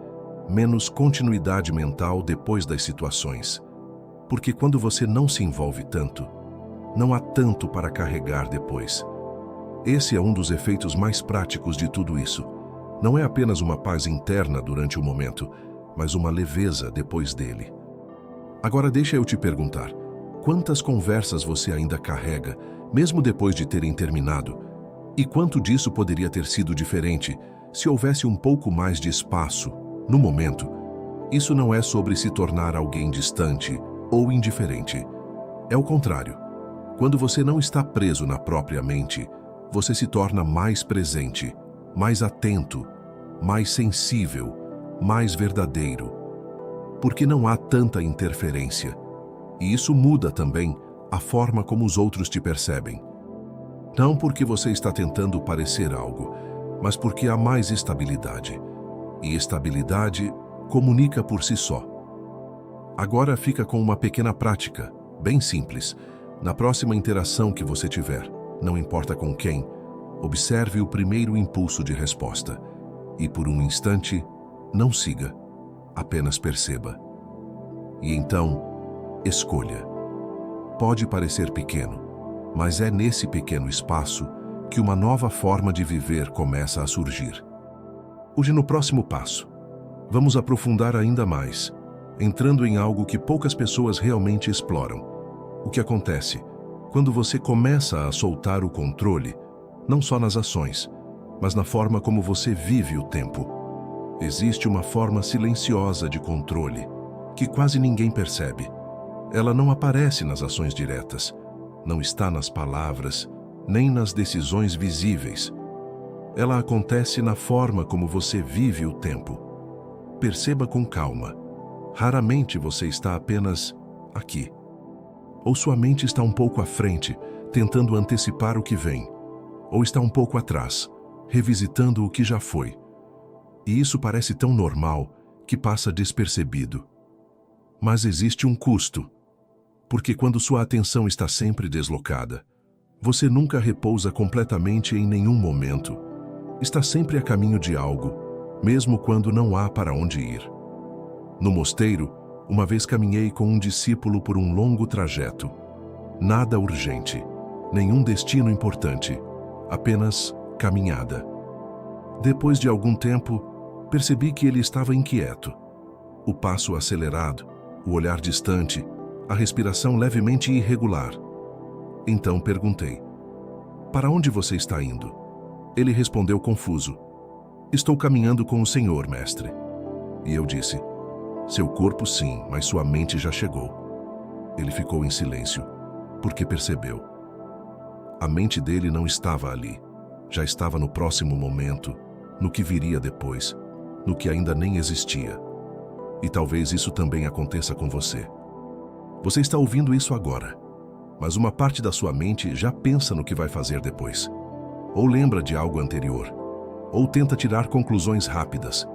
menos continuidade mental depois das situações. Porque quando você não se envolve tanto, não há tanto para carregar depois. Esse é um dos efeitos mais práticos de tudo isso. Não é apenas uma paz interna durante o momento, mas uma leveza depois dele. Agora deixa eu te perguntar, quantas conversas você ainda carrega, mesmo depois de terem terminado? E quanto disso poderia ter sido diferente se houvesse um pouco mais de espaço, no momento? Isso não é sobre se tornar alguém distante ou indiferente. É o contrário. Quando você não está preso na própria mente, você se torna mais presente, mais atento, mais sensível, mais verdadeiro. Porque não há tanta interferência. E isso muda também a forma como os outros te percebem. Não porque você está tentando parecer algo, mas porque há mais estabilidade. E estabilidade comunica por si só. Agora fica com uma pequena prática, bem simples. Na próxima interação que você tiver, não importa com quem, observe o primeiro impulso de resposta. E por um instante, não siga, apenas perceba. E então, escolha. Pode parecer pequeno, mas é nesse pequeno espaço que uma nova forma de viver começa a surgir. Hoje, no próximo passo, vamos aprofundar ainda mais, entrando em algo que poucas pessoas realmente exploram. O que acontece quando você começa a soltar o controle, não só nas ações, mas na forma como você vive o tempo. Existe uma forma silenciosa de controle, que quase ninguém percebe. Ela não aparece nas ações diretas, não está nas palavras, nem nas decisões visíveis. Ela acontece na forma como você vive o tempo. Perceba com calma. Raramente você está apenas aqui. Ou sua mente está um pouco à frente, tentando antecipar o que vem. Ou está um pouco atrás, revisitando o que já foi. E isso parece tão normal que passa despercebido. Mas existe um custo. Porque quando sua atenção está sempre deslocada, você nunca repousa completamente em nenhum momento. Está sempre a caminho de algo, mesmo quando não há para onde ir. No mosteiro, uma vez caminhei com um discípulo por um longo trajeto. Nada urgente, nenhum destino importante, apenas caminhada. Depois de algum tempo, percebi que ele estava inquieto. O passo acelerado, o olhar distante, a respiração levemente irregular. Então perguntei: "Para onde você está indo?" Ele respondeu confuso: "Estou caminhando com o Senhor, mestre." E eu disse: "Seu corpo sim, mas sua mente já chegou." Ele ficou em silêncio, porque percebeu. A mente dele não estava ali. Já estava no próximo momento, no que viria depois, no que ainda nem existia. E talvez isso também aconteça com você. Você está ouvindo isso agora, mas uma parte da sua mente já pensa no que vai fazer depois. Ou lembra de algo anterior, ou tenta tirar conclusões rápidas.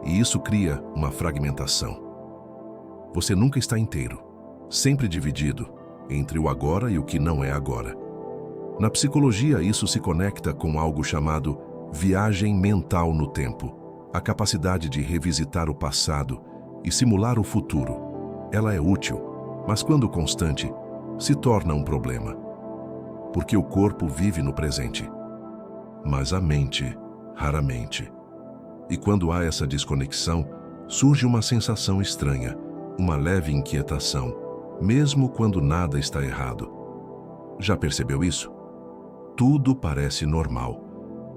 E isso cria uma fragmentação. Você nunca está inteiro, sempre dividido entre o agora e o que não é agora. Na psicologia, isso se conecta com algo chamado viagem mental no tempo, a capacidade de revisitar o passado e simular o futuro. Ela é útil, mas quando constante, se torna um problema. Porque o corpo vive no presente, mas a mente, raramente. E quando há essa desconexão, surge uma sensação estranha, uma leve inquietação, mesmo quando nada está errado. Já percebeu isso? Tudo parece normal,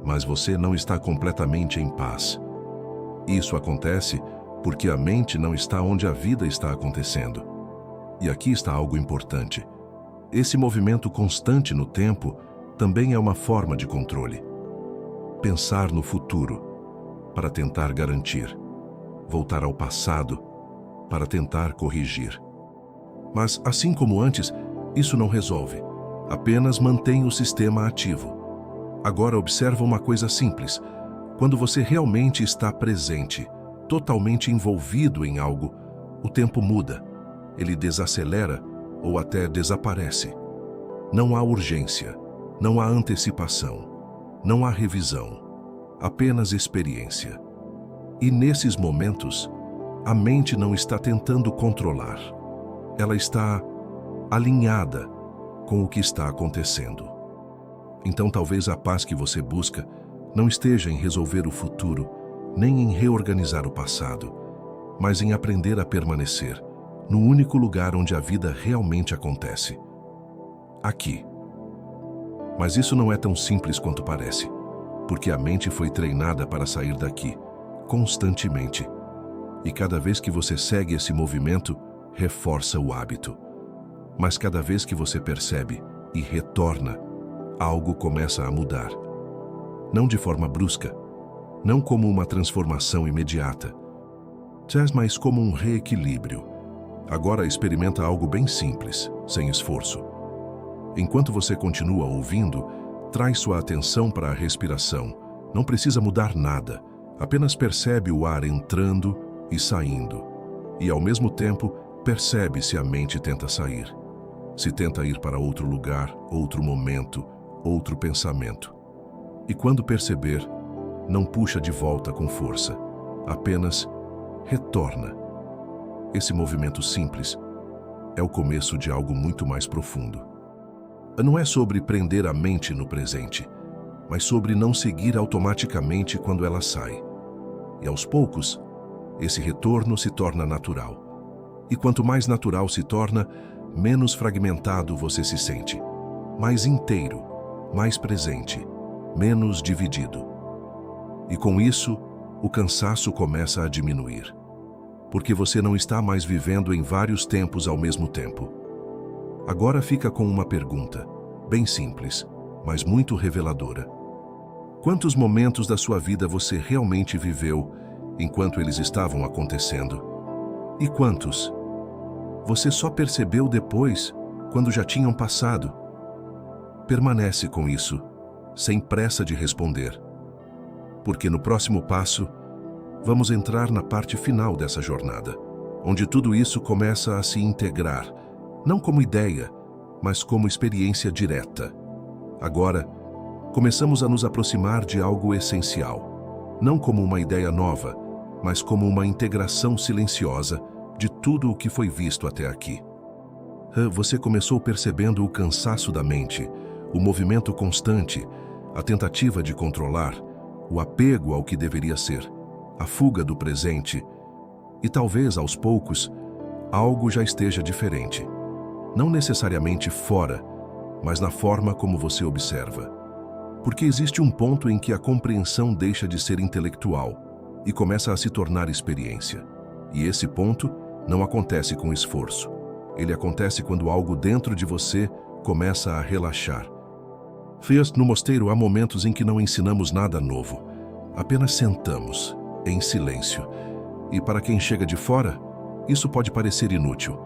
mas você não está completamente em paz. Isso acontece porque a mente não está onde a vida está acontecendo. E aqui está algo importante. Esse movimento constante no tempo também é uma forma de controle. Pensar no futuro para tentar garantir. Voltar ao passado para tentar corrigir. Mas, assim como antes, isso não resolve. Apenas mantém o sistema ativo. Agora observa uma coisa simples. Quando você realmente está presente, totalmente envolvido em algo, o tempo muda. Ele desacelera ou até desaparece. Não há urgência, não há antecipação, não há revisão, apenas experiência. E nesses momentos, a mente não está tentando controlar. Ela está alinhada com o que está acontecendo. Então talvez a paz que você busca não esteja em resolver o futuro, nem em reorganizar o passado, mas em aprender a permanecer no único lugar onde a vida realmente acontece. Aqui. Mas isso não é tão simples quanto parece, porque a mente foi treinada para sair daqui, constantemente. E cada vez que você segue esse movimento, reforça o hábito. Mas cada vez que você percebe e retorna, algo começa a mudar. Não de forma brusca, não como uma transformação imediata, mas como um reequilíbrio. Agora experimenta algo bem simples, sem esforço. Enquanto você continua ouvindo, traz sua atenção para a respiração. Não precisa mudar nada, apenas percebe o ar entrando e saindo. E ao mesmo tempo, percebe se a mente tenta sair. Se tenta ir para outro lugar, outro momento, outro pensamento. E quando perceber, não puxa de volta com força, apenas retorna. Esse movimento simples é o começo de algo muito mais profundo. Não é sobre prender a mente no presente, mas sobre não seguir automaticamente quando ela sai. E aos poucos, esse retorno se torna natural. E quanto mais natural se torna, menos fragmentado você se sente. Mais inteiro, mais presente, menos dividido. E com isso, o cansaço começa a diminuir. Porque você não está mais vivendo em vários tempos ao mesmo tempo. Agora fica com uma pergunta, bem simples, mas muito reveladora. Quantos momentos da sua vida você realmente viveu enquanto eles estavam acontecendo? E quantos você só percebeu depois, quando já tinham passado? Permanece com isso, sem pressa de responder. Porque no próximo passo, vamos entrar na parte final dessa jornada, onde tudo isso começa a se integrar, não como ideia, mas como experiência direta. Agora, começamos a nos aproximar de algo essencial, não como uma ideia nova, mas como uma integração silenciosa de tudo o que foi visto até aqui. Você começou percebendo o cansaço da mente, o movimento constante, a tentativa de controlar, o apego ao que deveria ser, a fuga do presente, e talvez, aos poucos, algo já esteja diferente. Não necessariamente fora, mas na forma como você observa. Porque existe um ponto em que a compreensão deixa de ser intelectual e começa a se tornar experiência. E esse ponto não acontece com esforço. Ele acontece quando algo dentro de você começa a relaxar. No mosteiro há momentos em que não ensinamos nada novo. Apenas sentamos, em silêncio. E para quem chega de fora, isso pode parecer inútil.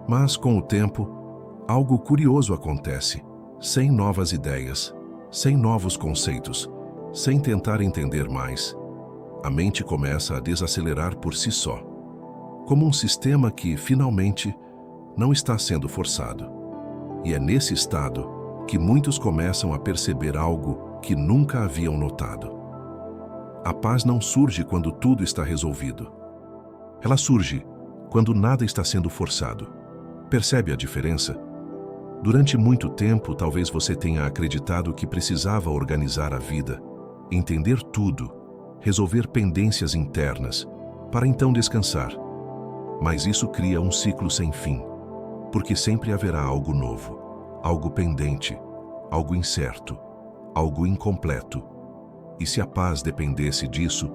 Mas, com o tempo, algo curioso acontece. Sem novas ideias, sem novos conceitos, sem tentar entender mais. A mente começa a desacelerar por si só. Como um sistema que, finalmente, não está sendo forçado. E é nesse estado que muitos começam a perceber algo que nunca haviam notado. A paz não surge quando tudo está resolvido. Ela surge quando nada está sendo forçado. Percebe a diferença? Durante muito tempo, talvez você tenha acreditado que precisava organizar a vida, entender tudo, resolver pendências internas, para então descansar. Mas isso cria um ciclo sem fim, porque sempre haverá algo novo, algo pendente, algo incerto, algo incompleto. E se a paz dependesse disso,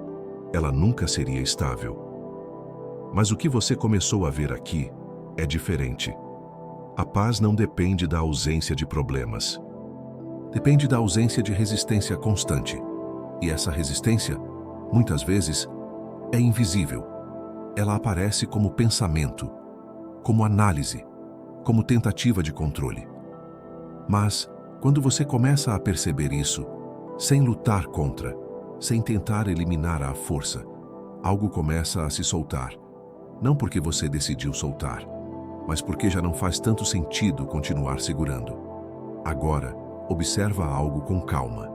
ela nunca seria estável. Mas o que você começou a ver aqui é diferente. A paz não depende da ausência de problemas. Depende da ausência de resistência constante. E essa resistência, muitas vezes, é invisível. Ela aparece como pensamento, como análise, como tentativa de controle. Mas, quando você começa a perceber isso, sem lutar contra, sem tentar eliminar à força, algo começa a se soltar. Não porque você decidiu soltar, mas porque já não faz tanto sentido continuar segurando. Agora, observa algo com calma.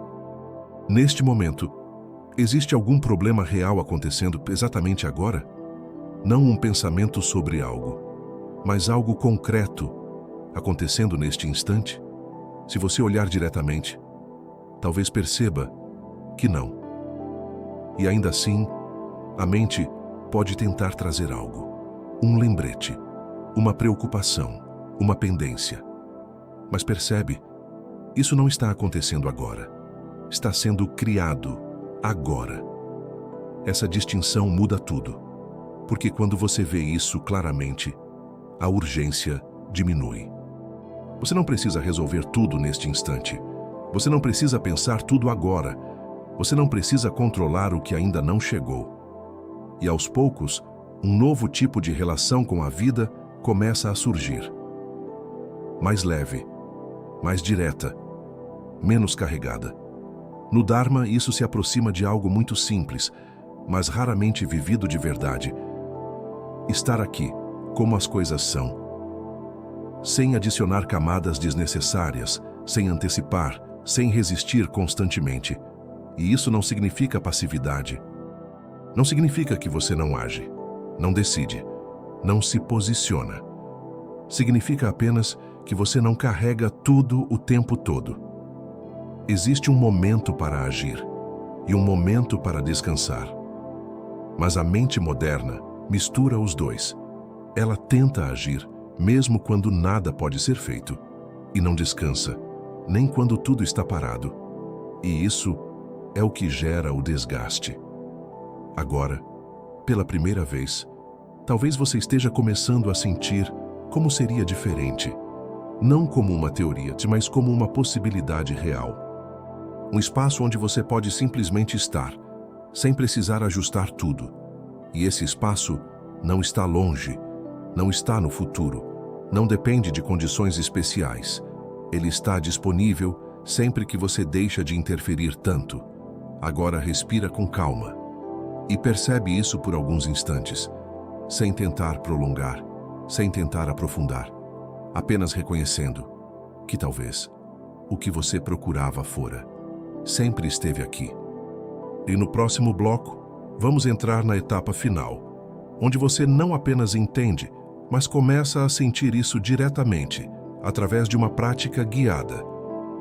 Neste momento, existe algum problema real acontecendo exatamente agora? Não um pensamento sobre algo, mas algo concreto acontecendo neste instante? Se você olhar diretamente, talvez perceba que não. E ainda assim, a mente pode tentar trazer algo. Um lembrete, uma preocupação, uma pendência. Mas percebe, isso não está acontecendo agora. Está sendo criado agora. Essa distinção muda tudo. Porque quando você vê isso claramente, a urgência diminui. Você não precisa resolver tudo neste instante. Você não precisa pensar tudo agora. Você não precisa controlar o que ainda não chegou. E aos poucos, um novo tipo de relação com a vida começa a surgir. Mais leve, mais direta, menos carregada. No Dharma, isso se aproxima de algo muito simples, mas raramente vivido de verdade. Estar aqui, como as coisas são, sem adicionar camadas desnecessárias, sem antecipar, sem resistir constantemente. E isso não significa passividade. Não significa que você não age, não decide, não se posiciona. Significa apenas que você não carrega tudo o tempo todo. Existe um momento para agir e um momento para descansar. Mas a mente moderna mistura os dois. Ela tenta agir, mesmo quando nada pode ser feito, e não descansa, nem quando tudo está parado. E isso é o que gera o desgaste. Agora, pela primeira vez, talvez você esteja começando a sentir como seria diferente. Não como uma teoria, mas como uma possibilidade real. Um espaço onde você pode simplesmente estar, sem precisar ajustar tudo. E esse espaço não está longe, não está no futuro, não depende de condições especiais. Ele está disponível sempre que você deixa de interferir tanto. Agora respira com calma e percebe isso por alguns instantes, sem tentar prolongar, sem tentar aprofundar, apenas reconhecendo que talvez o que você procurava fora sempre esteve aqui. E no próximo bloco, vamos entrar na etapa final, onde você não apenas entende, mas começa a sentir isso diretamente, através de uma prática guiada.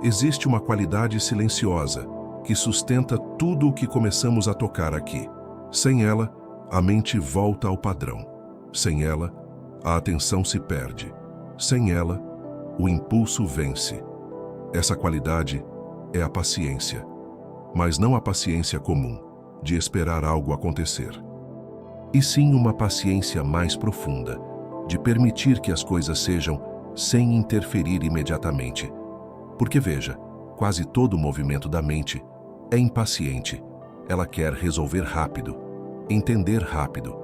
Existe uma qualidade silenciosa que sustenta tudo o que começamos a tocar aqui. Sem ela, a mente volta ao padrão. Sem ela, a atenção se perde. Sem ela, o impulso vence. Essa qualidade é a paciência, mas não a paciência comum, de esperar algo acontecer. E sim uma paciência mais profunda, de permitir que as coisas sejam sem interferir imediatamente. Porque veja, quase todo o movimento da mente é impaciente. Ela quer resolver rápido, entender rápido,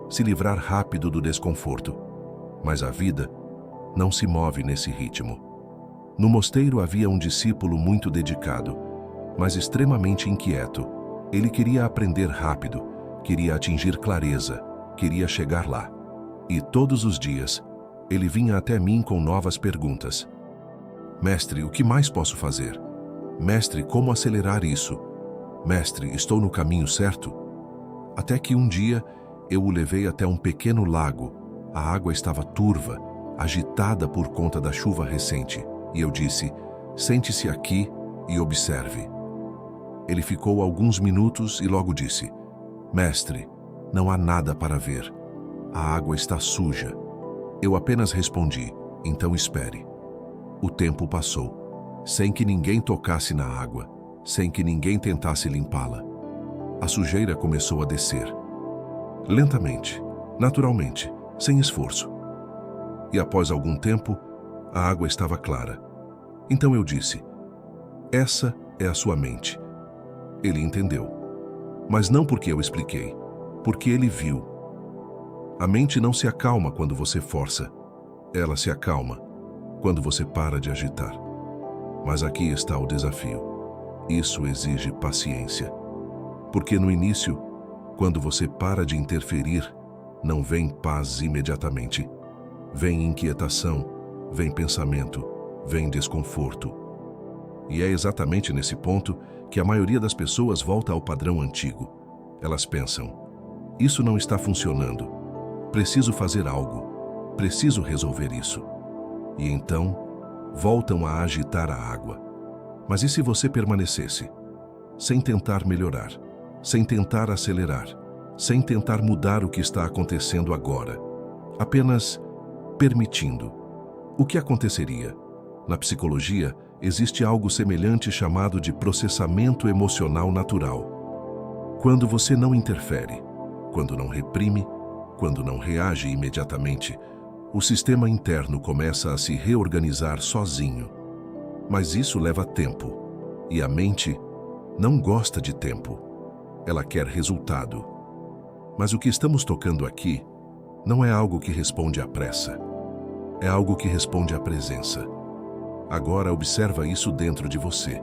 se livrar rápido do desconforto. Mas a vida não se move nesse ritmo. No mosteiro havia um discípulo muito dedicado, mas extremamente inquieto. Ele queria aprender rápido, queria atingir clareza, queria chegar lá. E todos os dias, ele vinha até mim com novas perguntas. Mestre, o que mais posso fazer? Mestre, como acelerar isso? Mestre, estou no caminho certo? Até que um dia, eu o levei até um pequeno lago. A água estava turva, agitada por conta da chuva recente. E eu disse, sente-se aqui e observe. Ele ficou alguns minutos e logo disse, Mestre, não há nada para ver. A água está suja. Eu apenas respondi, então espere. O tempo passou, sem que ninguém tocasse na água, sem que ninguém tentasse limpá-la. A sujeira começou a descer. Lentamente, naturalmente, sem esforço. E após algum tempo, a água estava clara. Então eu disse, essa é a sua mente. Ele entendeu. Mas não porque eu expliquei, porque ele viu. A mente não se acalma quando você força. Ela se acalma quando você para de agitar. Mas aqui está o desafio. Isso exige paciência. Porque no início, quando você para de interferir, não vem paz imediatamente. Vem inquietação, vem pensamento, vem desconforto. E é exatamente nesse ponto que a maioria das pessoas volta ao padrão antigo. Elas pensam, isso não está funcionando, preciso fazer algo, preciso resolver isso. E então, voltam a agitar a água. Mas e se você permanecesse? Sem tentar melhorar, sem tentar acelerar, sem tentar mudar o que está acontecendo agora, apenas permitindo. O que aconteceria? Na psicologia, existe algo semelhante chamado de processamento emocional natural. Quando você não interfere, quando não reprime, quando não reage imediatamente, o sistema interno começa a se reorganizar sozinho. Mas isso leva tempo, e a mente não gosta de tempo. Ela quer resultado. Mas o que estamos tocando aqui não é algo que responde à pressa. É algo que responde à presença. Agora observa isso dentro de você.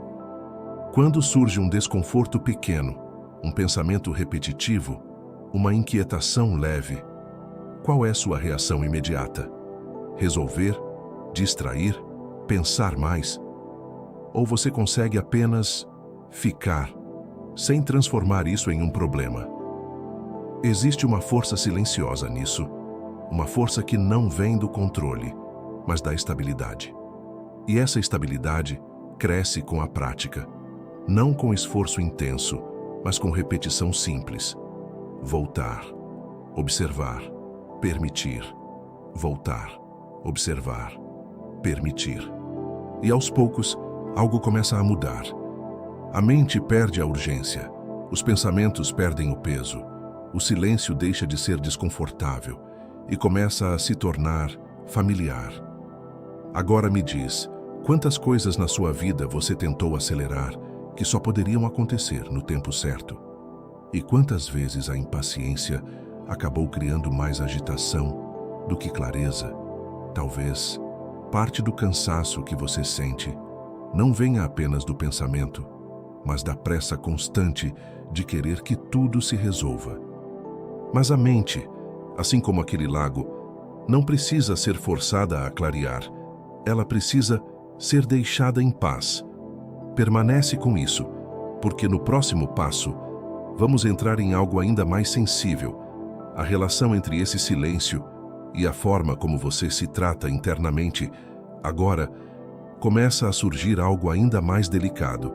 Quando surge um desconforto pequeno, um pensamento repetitivo, uma inquietação leve, qual é sua reação imediata? Resolver? Distrair? Pensar mais? Ou você consegue apenas ficar, sem transformar isso em um problema? Existe uma força silenciosa nisso, uma força que não vem do controle, mas da estabilidade. E essa estabilidade cresce com a prática, não com esforço intenso, mas com repetição simples. Voltar, observar, permitir. Voltar, observar, permitir. E aos poucos, algo começa a mudar. A mente perde a urgência, os pensamentos perdem o peso, o silêncio deixa de ser desconfortável e começa a se tornar familiar. Agora me diz, quantas coisas na sua vida você tentou acelerar que só poderiam acontecer no tempo certo? E quantas vezes a impaciência acabou criando mais agitação do que clareza? Talvez parte do cansaço que você sente não venha apenas do pensamento, mas da pressa constante de querer que tudo se resolva. Mas a mente, assim como aquele lago, não precisa ser forçada a clarear. Ela precisa ser deixada em paz. Permanece com isso, porque no próximo passo, vamos entrar em algo ainda mais sensível, a relação entre esse silêncio e a forma como você se trata internamente. Agora, começa a surgir algo ainda mais delicado,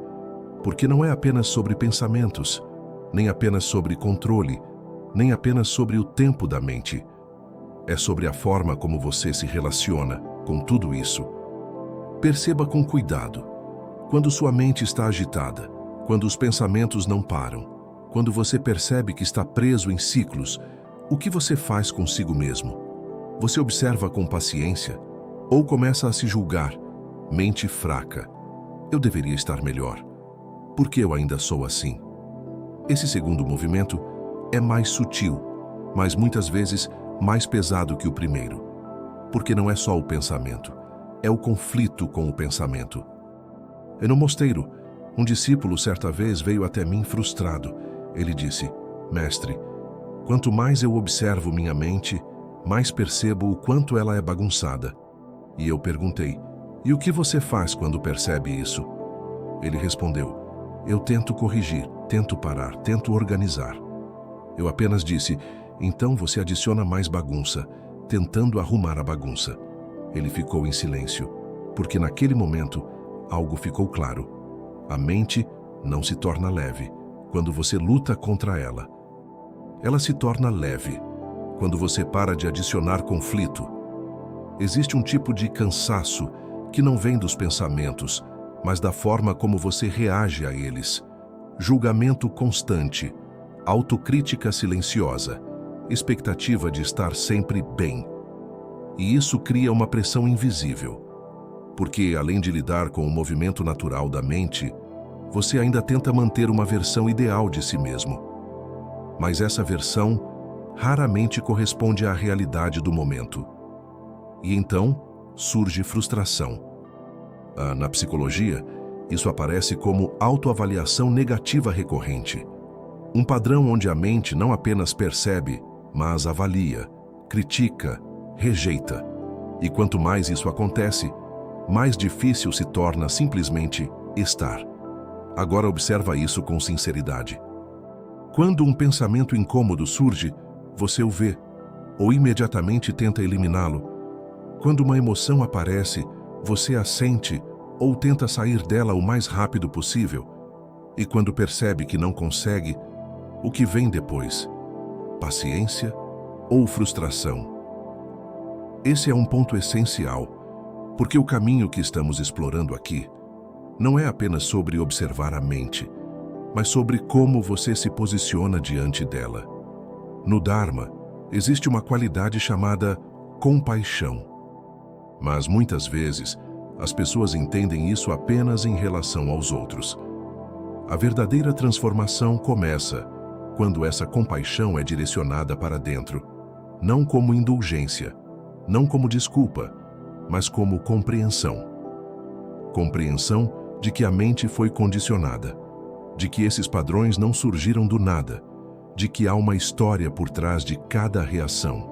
porque não é apenas sobre pensamentos, nem apenas sobre controle, nem apenas sobre o tempo da mente. É sobre a forma como você se relaciona com tudo isso. Perceba com cuidado. Quando sua mente está agitada, quando os pensamentos não param, quando você percebe que está preso em ciclos, o que você faz consigo mesmo? Você observa com paciência ou começa a se julgar? Mente fraca. Eu deveria estar melhor. Por que eu ainda sou assim? Esse segundo movimento é mais sutil, mas muitas vezes mais pesado que o primeiro. Porque não é só o pensamento, é o conflito com o pensamento. E no mosteiro, um discípulo certa vez veio até mim frustrado. Ele disse: Mestre, quanto mais eu observo minha mente, mais percebo o quanto ela é bagunçada. E eu perguntei: e o que você faz quando percebe isso? Ele respondeu: eu tento corrigir, tento parar, tento organizar. Eu apenas disse: então você adiciona mais bagunça, tentando arrumar a bagunça. Ele ficou em silêncio, porque naquele momento algo ficou claro. A mente não se torna leve quando você luta contra ela. Ela se torna leve quando você para de adicionar conflito. Existe um tipo de cansaço que não vem dos pensamentos, mas da forma como você reage a eles. Julgamento constante, autocrítica silenciosa, expectativa de estar sempre bem. E isso cria uma pressão invisível, porque, além de lidar com o movimento natural da mente, você ainda tenta manter uma versão ideal de si mesmo. Mas essa versão raramente corresponde à realidade do momento. E então surge frustração. Na psicologia, isso aparece como autoavaliação negativa recorrente. Um padrão onde a mente não apenas percebe, mas avalia, critica, rejeita. E quanto mais isso acontece, mais difícil se torna simplesmente estar. Agora observa isso com sinceridade. Quando um pensamento incômodo surge, você o vê, ou imediatamente tenta eliminá-lo. Quando uma emoção aparece, você a sente ou tenta sair dela o mais rápido possível. E quando percebe que não consegue, o que vem depois? Paciência ou frustração? Esse é um ponto essencial, porque o caminho que estamos explorando aqui não é apenas sobre observar a mente, mas sobre como você se posiciona diante dela. No Dharma, existe uma qualidade chamada compaixão. Mas muitas vezes, as pessoas entendem isso apenas em relação aos outros. A verdadeira transformação começa quando essa compaixão é direcionada para dentro, não como indulgência, não como desculpa, mas como compreensão. Compreensão de que a mente foi condicionada, de que esses padrões não surgiram do nada, de que há uma história por trás de cada reação,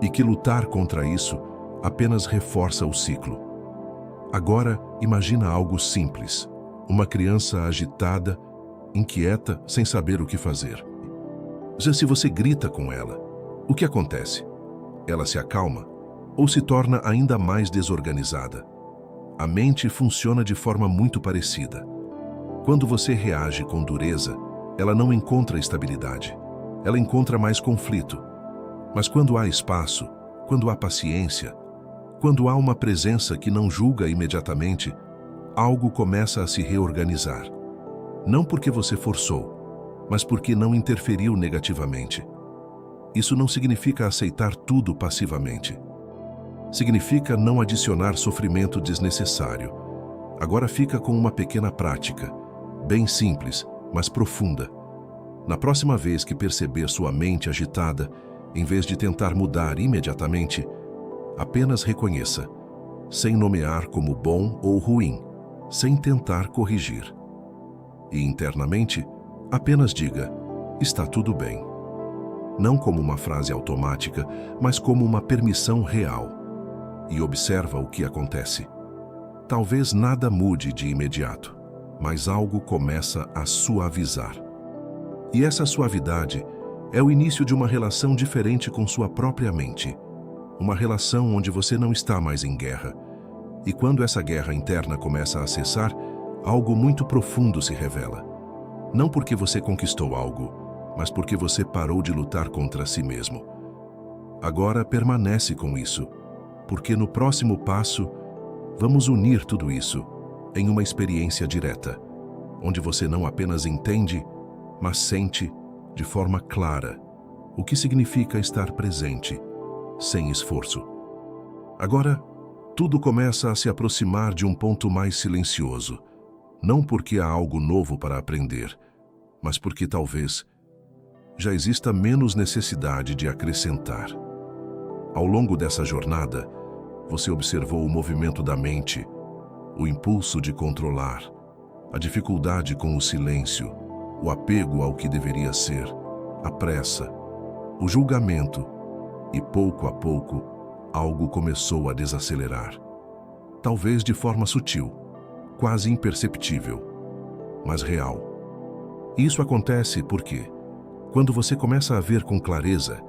e que lutar contra isso apenas reforça o ciclo. Agora, imagina algo simples. Uma criança agitada, inquieta, sem saber o que fazer. Já se você grita com ela, o que acontece? Ela se acalma ou se torna ainda mais desorganizada? A mente funciona de forma muito parecida. Quando você reage com dureza, ela não encontra estabilidade. Ela encontra mais conflito. Mas quando há espaço, quando há paciência, quando há uma presença que não julga imediatamente, algo começa a se reorganizar. Não porque você forçou, mas porque não interferiu negativamente. Isso não significa aceitar tudo passivamente. Significa não adicionar sofrimento desnecessário. Agora fica com uma pequena prática, bem simples, mas profunda. Na próxima vez que perceber sua mente agitada, em vez de tentar mudar imediatamente, apenas reconheça, sem nomear como bom ou ruim, sem tentar corrigir. E internamente, apenas diga, está tudo bem. Não como uma frase automática, mas como uma permissão real. E observa o que acontece. Talvez nada mude de imediato, mas algo começa a suavizar. E essa suavidade é o início de uma relação diferente com sua própria mente. Uma relação onde você não está mais em guerra. E quando essa guerra interna começa a cessar, algo muito profundo se revela. Não porque você conquistou algo, mas porque você parou de lutar contra si mesmo. Agora permanece com isso, porque no próximo passo, vamos unir tudo isso em uma experiência direta, onde você não apenas entende, mas sente de forma clara o que significa estar presente, sem esforço. Agora, tudo começa a se aproximar de um ponto mais silencioso, não porque há algo novo para aprender, mas porque talvez já exista menos necessidade de acrescentar. Ao longo dessa jornada, você observou o movimento da mente, o impulso de controlar, a dificuldade com o silêncio, o apego ao que deveria ser, a pressa, o julgamento, e pouco a pouco, algo começou a desacelerar. Talvez de forma sutil, quase imperceptível, mas real. Isso acontece porque, quando você começa a ver com clareza,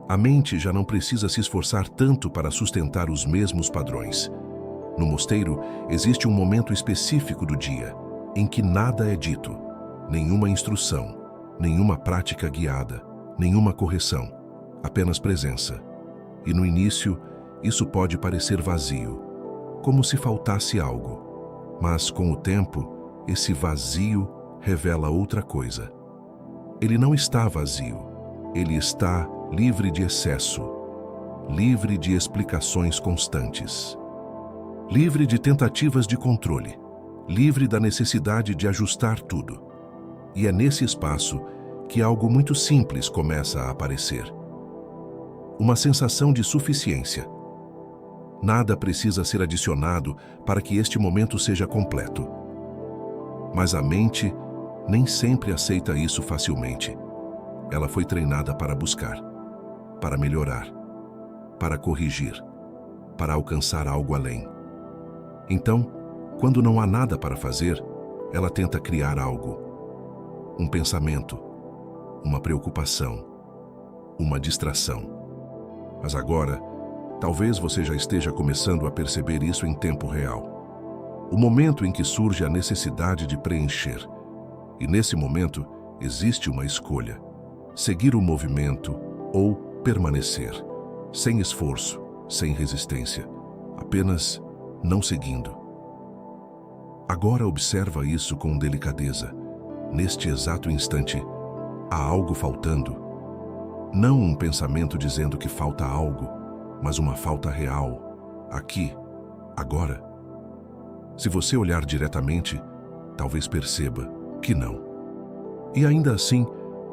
a mente já não precisa se esforçar tanto para sustentar os mesmos padrões. No mosteiro, existe um momento específico do dia, em que nada é dito, nenhuma instrução, nenhuma prática guiada, nenhuma correção, apenas presença. E no início, isso pode parecer vazio, como se faltasse algo. Mas, com o tempo, esse vazio revela outra coisa. Ele não está vazio, ele está livre de excesso, livre de explicações constantes, livre de tentativas de controle, livre da necessidade de ajustar tudo. E é nesse espaço que algo muito simples começa a aparecer. Uma sensação de suficiência. Nada precisa ser adicionado para que este momento seja completo. Mas a mente nem sempre aceita isso facilmente. Ela foi treinada para buscar, para melhorar, para corrigir, para alcançar algo além. Então, quando não há nada para fazer, ela tenta criar algo. Um pensamento, uma preocupação, uma distração. Mas agora, talvez você já esteja começando a perceber isso em tempo real. O momento em que surge a necessidade de preencher. E nesse momento, existe uma escolha. Seguir o movimento ou permanecer. Sem esforço, sem resistência. Apenas não seguindo. Agora observa isso com delicadeza. Neste exato instante, há algo faltando. Não um pensamento dizendo que falta algo, mas uma falta real, aqui, agora. Se você olhar diretamente, talvez perceba que não. E ainda assim,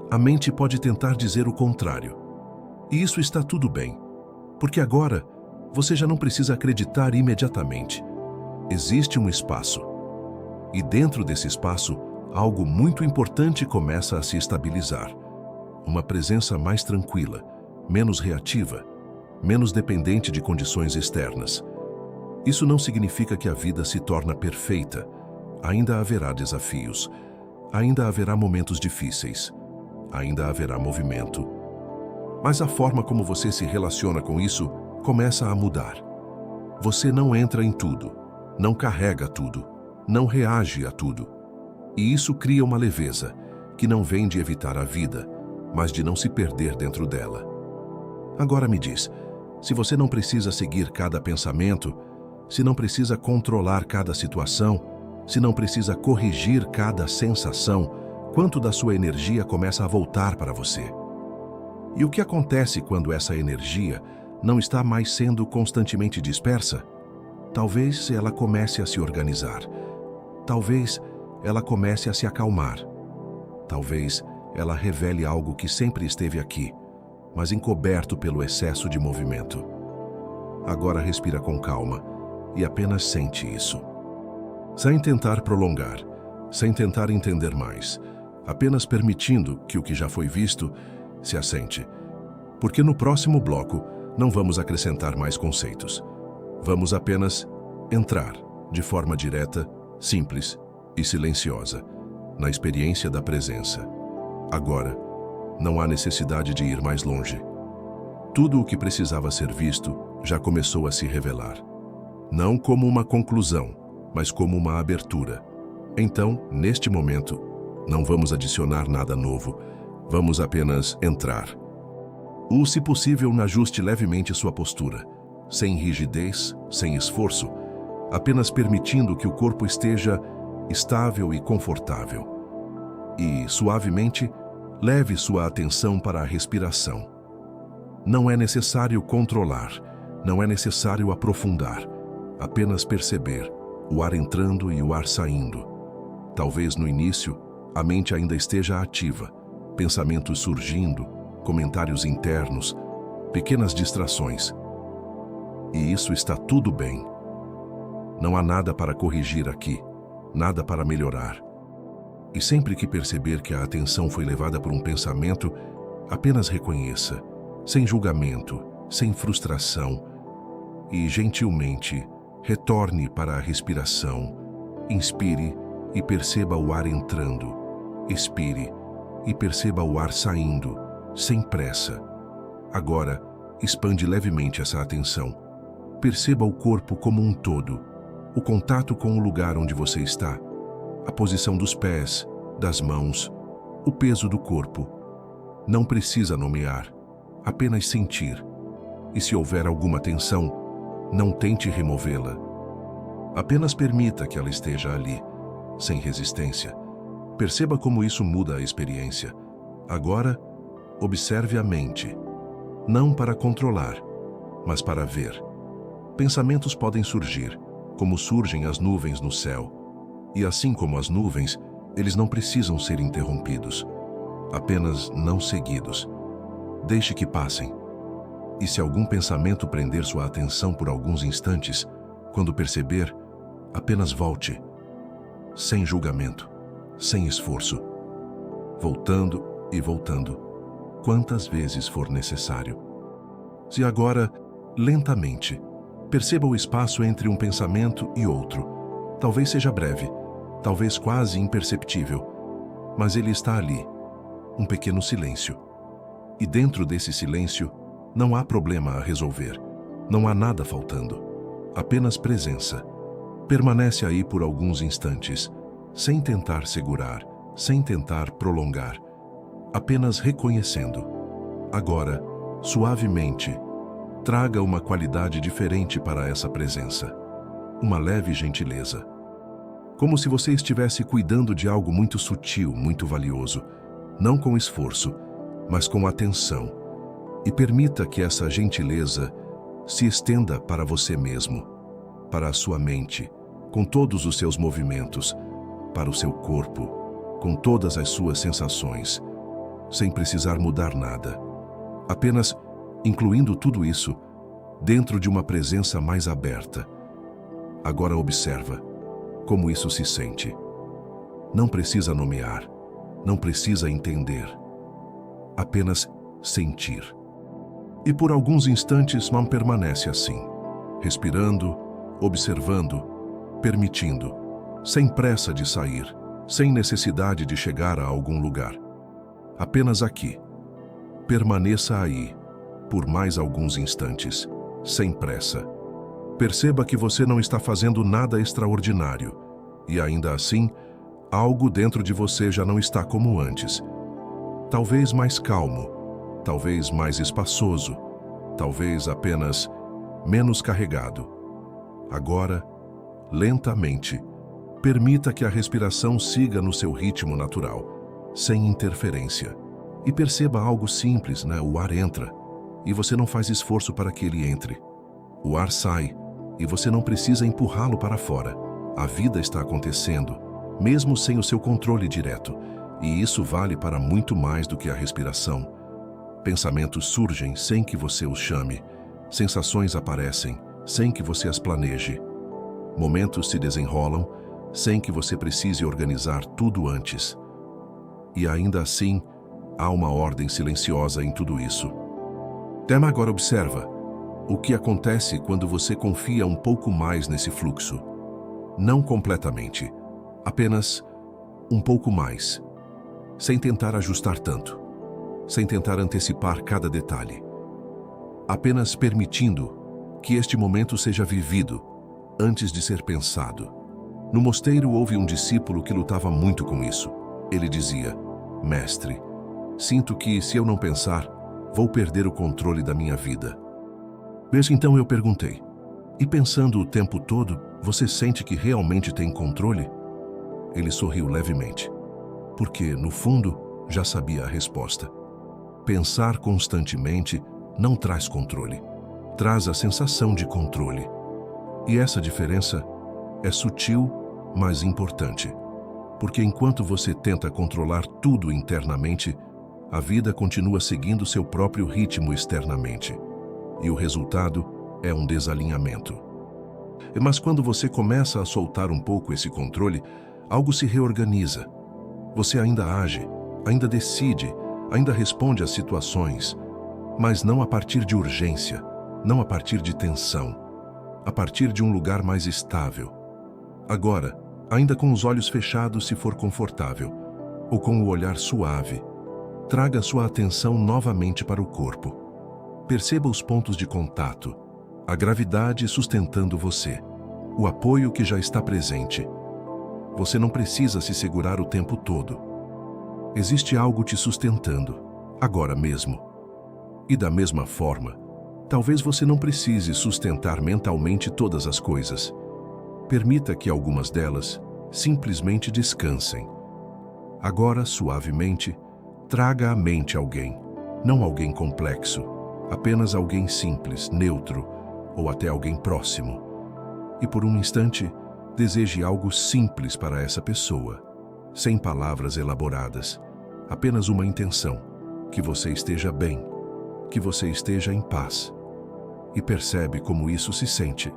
a mente pode tentar dizer o contrário. E isso está tudo bem, porque agora você já não precisa acreditar imediatamente. Existe um espaço. E dentro desse espaço, algo muito importante começa a se estabilizar. Uma presença mais tranquila, menos reativa, menos dependente de condições externas. Isso não significa que a vida se torna perfeita. Ainda haverá desafios. Ainda haverá momentos difíceis. Ainda haverá movimento. Mas a forma como você se relaciona com isso começa a mudar. Você não entra em tudo, não carrega tudo, não reage a tudo. E isso cria uma leveza, que não vem de evitar a vida, mas de não se perder dentro dela. Agora me diz, se você não precisa seguir cada pensamento, se não precisa controlar cada situação, se não precisa corrigir cada sensação, quanto da sua energia começa a voltar para você? E o que acontece quando essa energia não está mais sendo constantemente dispersa? Talvez ela comece a se organizar. Talvez ela comece a se acalmar. Talvez ela revele algo que sempre esteve aqui, mas encoberto pelo excesso de movimento. Agora respira com calma e apenas sente isso. Sem tentar prolongar, sem tentar entender mais, apenas permitindo que o que já foi visto se assente. Porque no próximo bloco não vamos acrescentar mais conceitos. Vamos apenas entrar de forma direta, simples e silenciosa na experiência da presença. Agora, não há necessidade de ir mais longe. Tudo o que precisava ser visto já começou a se revelar. Não como uma conclusão, mas como uma abertura. Então, neste momento, não vamos adicionar nada novo. Vamos apenas entrar. Se possível, ajuste levemente sua postura, sem rigidez, sem esforço, apenas permitindo que o corpo esteja estável e confortável. E, suavemente, leve sua atenção para a respiração. Não é necessário controlar, não é necessário aprofundar, apenas perceber o ar entrando e o ar saindo. Talvez no início, a mente ainda esteja ativa, pensamentos surgindo, comentários internos, pequenas distrações. E isso está tudo bem. Não há nada para corrigir aqui, nada para melhorar. E sempre que perceber que a atenção foi levada por um pensamento, apenas reconheça, sem julgamento, sem frustração, e gentilmente retorne para a respiração. Inspire e perceba o ar entrando. Expire e perceba o ar saindo, sem pressa. Agora, expande levemente essa atenção. Perceba o corpo como um todo, o contato com o lugar onde você está, a posição dos pés, das mãos, o peso do corpo. Não precisa nomear, apenas sentir. E se houver alguma tensão, não tente removê-la. Apenas permita que ela esteja ali, sem resistência. Perceba como isso muda a experiência. Agora, observe a mente, não para controlar, mas para ver. Pensamentos podem surgir, como surgem as nuvens no céu. E assim como as nuvens, eles não precisam ser interrompidos, apenas não seguidos. Deixe que passem. E se algum pensamento prender sua atenção por alguns instantes, quando perceber, apenas volte, sem julgamento, sem esforço, voltando e voltando, quantas vezes for necessário. Se agora, lentamente, perceba o espaço entre um pensamento e outro. Talvez seja breve, talvez quase imperceptível, mas ele está ali, um pequeno silêncio. E dentro desse silêncio, não há problema a resolver, não há nada faltando, apenas presença. Permanece aí por alguns instantes, sem tentar segurar, sem tentar prolongar, apenas reconhecendo. Agora, suavemente, traga uma qualidade diferente para essa presença, uma leve gentileza. Como se você estivesse cuidando de algo muito sutil, muito valioso, não com esforço, mas com atenção. E permita que essa gentileza se estenda para você mesmo, para a sua mente, com todos os seus movimentos, para o seu corpo, com todas as suas sensações, sem precisar mudar nada. Apenas incluindo tudo isso dentro de uma presença mais aberta. Agora observa como isso se sente. Não precisa nomear, não precisa entender, apenas sentir. E por alguns instantes Mam permanece assim, respirando, observando, permitindo, sem pressa de sair, sem necessidade de chegar a algum lugar. Apenas aqui. Permaneça aí, por mais alguns instantes, sem pressa. Perceba que você não está fazendo nada extraordinário, e ainda assim, algo dentro de você já não está como antes. Talvez mais calmo, talvez mais espaçoso, talvez apenas menos carregado. Agora, lentamente, permita que a respiração siga no seu ritmo natural, sem interferência. E perceba algo simples, né? O ar entra, e você não faz esforço para que ele entre. O ar sai, e você não precisa empurrá-lo para fora. A vida está acontecendo, mesmo sem o seu controle direto, e isso vale para muito mais do que a respiração. Pensamentos surgem sem que você os chame, sensações aparecem sem que você as planeje. Momentos se desenrolam sem que você precise organizar tudo antes. E ainda assim, há uma ordem silenciosa em tudo isso. Tema agora observa o que acontece quando você confia um pouco mais nesse fluxo. Não completamente, apenas um pouco mais, sem tentar ajustar tanto, sem tentar antecipar cada detalhe. Apenas permitindo que este momento seja vivido antes de ser pensado. No mosteiro houve um discípulo que lutava muito com isso. Ele dizia: "Mestre, sinto que, se eu não pensar, vou perder o controle da minha vida." Desde então eu perguntei: "E pensando o tempo todo, você sente que realmente tem controle?" Ele sorriu levemente, porque, no fundo, já sabia a resposta. Pensar constantemente não traz controle, traz a sensação de controle. E essa diferença é sutil, mas importante, porque enquanto você tenta controlar tudo internamente, a vida continua seguindo seu próprio ritmo externamente. E o resultado é um desalinhamento. Mas quando você começa a soltar um pouco esse controle, algo se reorganiza. Você ainda age, ainda decide, ainda responde às situações, mas não a partir de urgência, não a partir de tensão, a partir de um lugar mais estável. Agora, ainda com os olhos fechados se for confortável, ou com o olhar suave, traga sua atenção novamente para o corpo. Perceba os pontos de contato, a gravidade sustentando você, o apoio que já está presente. Você não precisa se segurar o tempo todo. Existe algo te sustentando, agora mesmo. E da mesma forma, talvez você não precise sustentar mentalmente todas as coisas. Permita que algumas delas simplesmente descansem. Agora, suavemente, traga à mente alguém, não alguém complexo, apenas alguém simples, neutro, ou até alguém próximo. E por um instante, deseje algo simples para essa pessoa, sem palavras elaboradas, apenas uma intenção: que você esteja bem, que você esteja em paz. E percebe como isso se sente.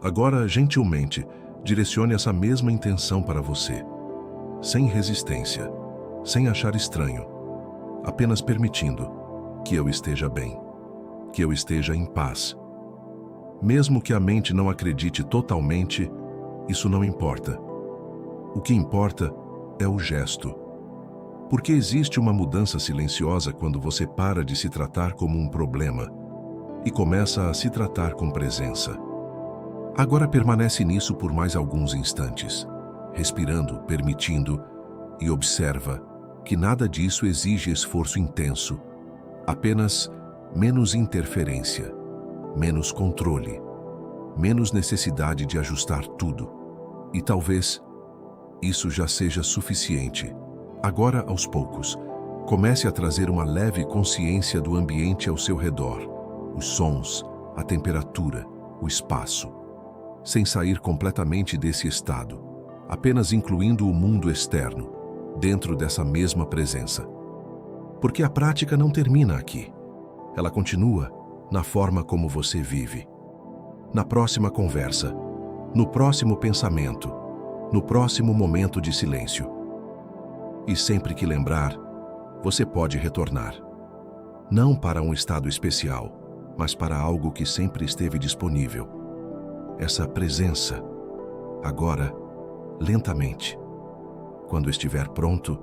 Agora, gentilmente, direcione essa mesma intenção para você, sem resistência, sem achar estranho, apenas permitindo que eu esteja bem, que eu esteja em paz. Mesmo que a mente não acredite totalmente, isso não importa. O que importa é o gesto. Porque existe uma mudança silenciosa quando você para de se tratar como um problema e começa a se tratar com presença. Agora permanece nisso por mais alguns instantes, respirando, permitindo, e observa que nada disso exige esforço intenso, apenas menos interferência, menos controle, menos necessidade de ajustar tudo. E talvez isso já seja suficiente. Agora, aos poucos, comece a trazer uma leve consciência do ambiente ao seu redor, os sons, a temperatura, o espaço, sem sair completamente desse estado, apenas incluindo o mundo externo, dentro dessa mesma presença. Porque a prática não termina aqui. Ela continua na forma como você vive. Na próxima conversa, no próximo pensamento, no próximo momento de silêncio. E sempre que lembrar, você pode retornar. Não para um estado especial, mas para algo que sempre esteve disponível. Essa presença, agora, lentamente. Quando estiver pronto,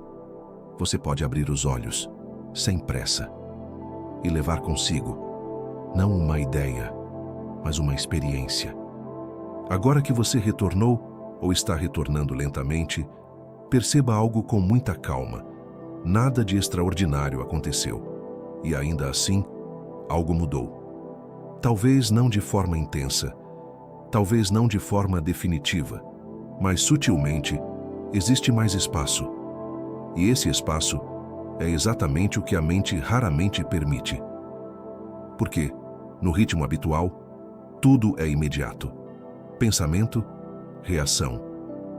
você pode abrir os olhos, sem pressa, e levar consigo, não uma ideia, mas uma experiência. Agora que você retornou, ou está retornando lentamente, perceba algo com muita calma. Nada de extraordinário aconteceu, e ainda assim, algo mudou. Talvez não de forma intensa, talvez não de forma definitiva, mas sutilmente existe mais espaço. E esse espaço é exatamente o que a mente raramente permite. Porque, no ritmo habitual, tudo é imediato. Pensamento, reação,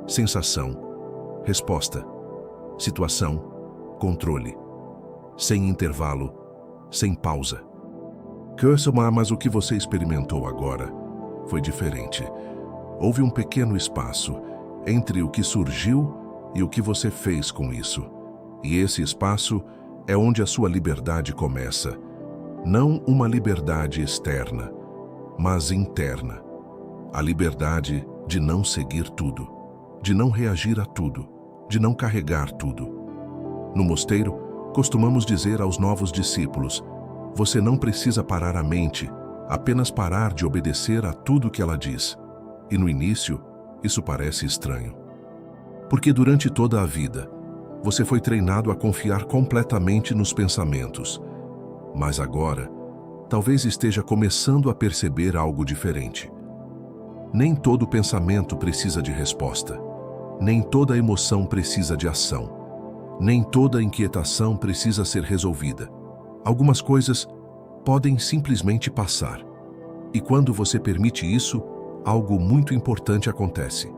sensação, resposta, situação, controle. Sem intervalo, sem pausa. Mas o que você experimentou agora foi diferente. Houve um pequeno espaço entre o que surgiu e o que você fez com isso. E esse espaço é onde a sua liberdade começa. Não uma liberdade externa, mas interna. A liberdade de não seguir tudo, de não reagir a tudo, de não carregar tudo. No mosteiro, costumamos dizer aos novos discípulos: você não precisa parar a mente, apenas parar de obedecer a tudo que ela diz. E no início, isso parece estranho. Porque durante toda a vida, você foi treinado a confiar completamente nos pensamentos. Mas agora, talvez esteja começando a perceber algo diferente. Nem todo pensamento precisa de resposta. Nem toda emoção precisa de ação. Nem toda inquietação precisa ser resolvida. Algumas coisas podem simplesmente passar. E quando você permite isso, algo muito importante acontece.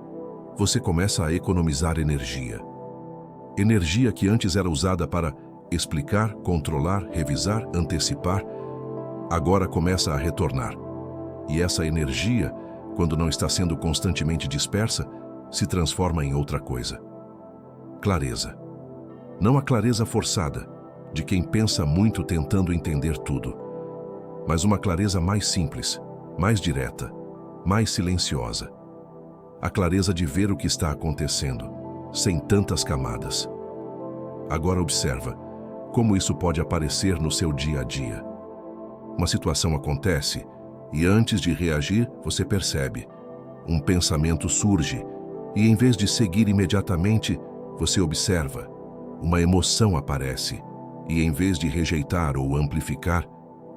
Você começa a economizar energia. Energia que antes era usada para explicar, controlar, revisar, antecipar, agora começa a retornar. E essa energia, quando não está sendo constantemente dispersa, se transforma em outra coisa. Clareza. Não a clareza forçada, de quem pensa muito tentando entender tudo, mas uma clareza mais simples, mais direta, mais silenciosa. A clareza de ver o que está acontecendo, sem tantas camadas. Agora observa como isso pode aparecer no seu dia a dia. Uma situação acontece e antes de reagir, você percebe. Um pensamento surge e em vez de seguir imediatamente, você observa. Uma emoção aparece e em vez de rejeitar ou amplificar,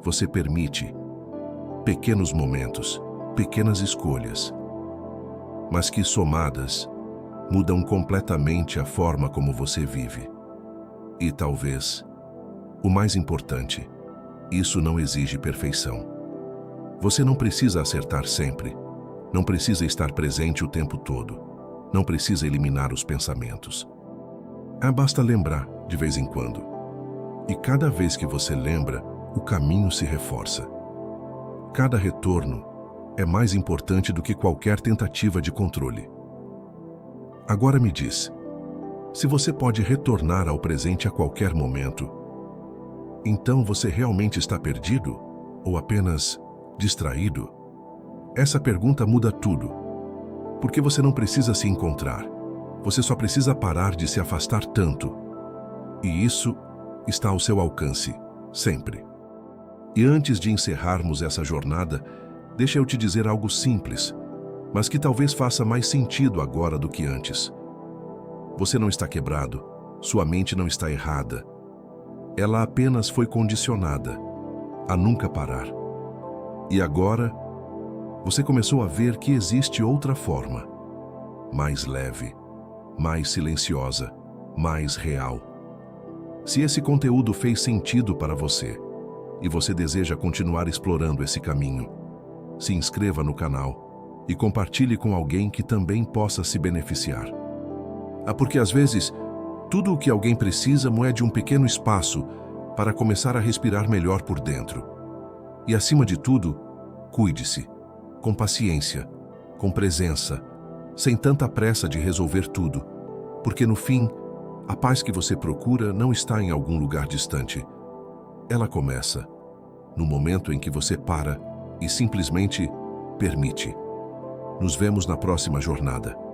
você permite. Pequenos momentos, pequenas escolhas, mas que somadas mudam completamente a forma como você vive. E talvez, o mais importante, isso não exige perfeição. Você não precisa acertar sempre, não precisa estar presente o tempo todo, não precisa eliminar os pensamentos. Basta lembrar de vez em quando. E cada vez que você lembra, o caminho se reforça. Cada retorno é mais importante do que qualquer tentativa de controle. Agora me diz, se você pode retornar ao presente a qualquer momento, então você realmente está perdido ou apenas distraído? Essa pergunta muda tudo, porque você não precisa se encontrar, você só precisa parar de se afastar tanto. E isso está ao seu alcance, sempre. E antes de encerrarmos essa jornada, deixa eu te dizer algo simples, mas que talvez faça mais sentido agora do que antes. Você não está quebrado, sua mente não está errada. Ela apenas foi condicionada a nunca parar. E agora, você começou a ver que existe outra forma, mais leve, mais silenciosa, mais real. Se esse conteúdo fez sentido para você, e você deseja continuar explorando esse caminho, se inscreva no canal e compartilhe com alguém que também possa se beneficiar. Porque às vezes, tudo o que alguém precisa é de um pequeno espaço para começar a respirar melhor por dentro. E acima de tudo, cuide-se, com paciência, com presença, sem tanta pressa de resolver tudo, porque no fim, a paz que você procura não está em algum lugar distante. Ela começa no momento em que você para e simplesmente permite. Nos vemos na próxima jornada.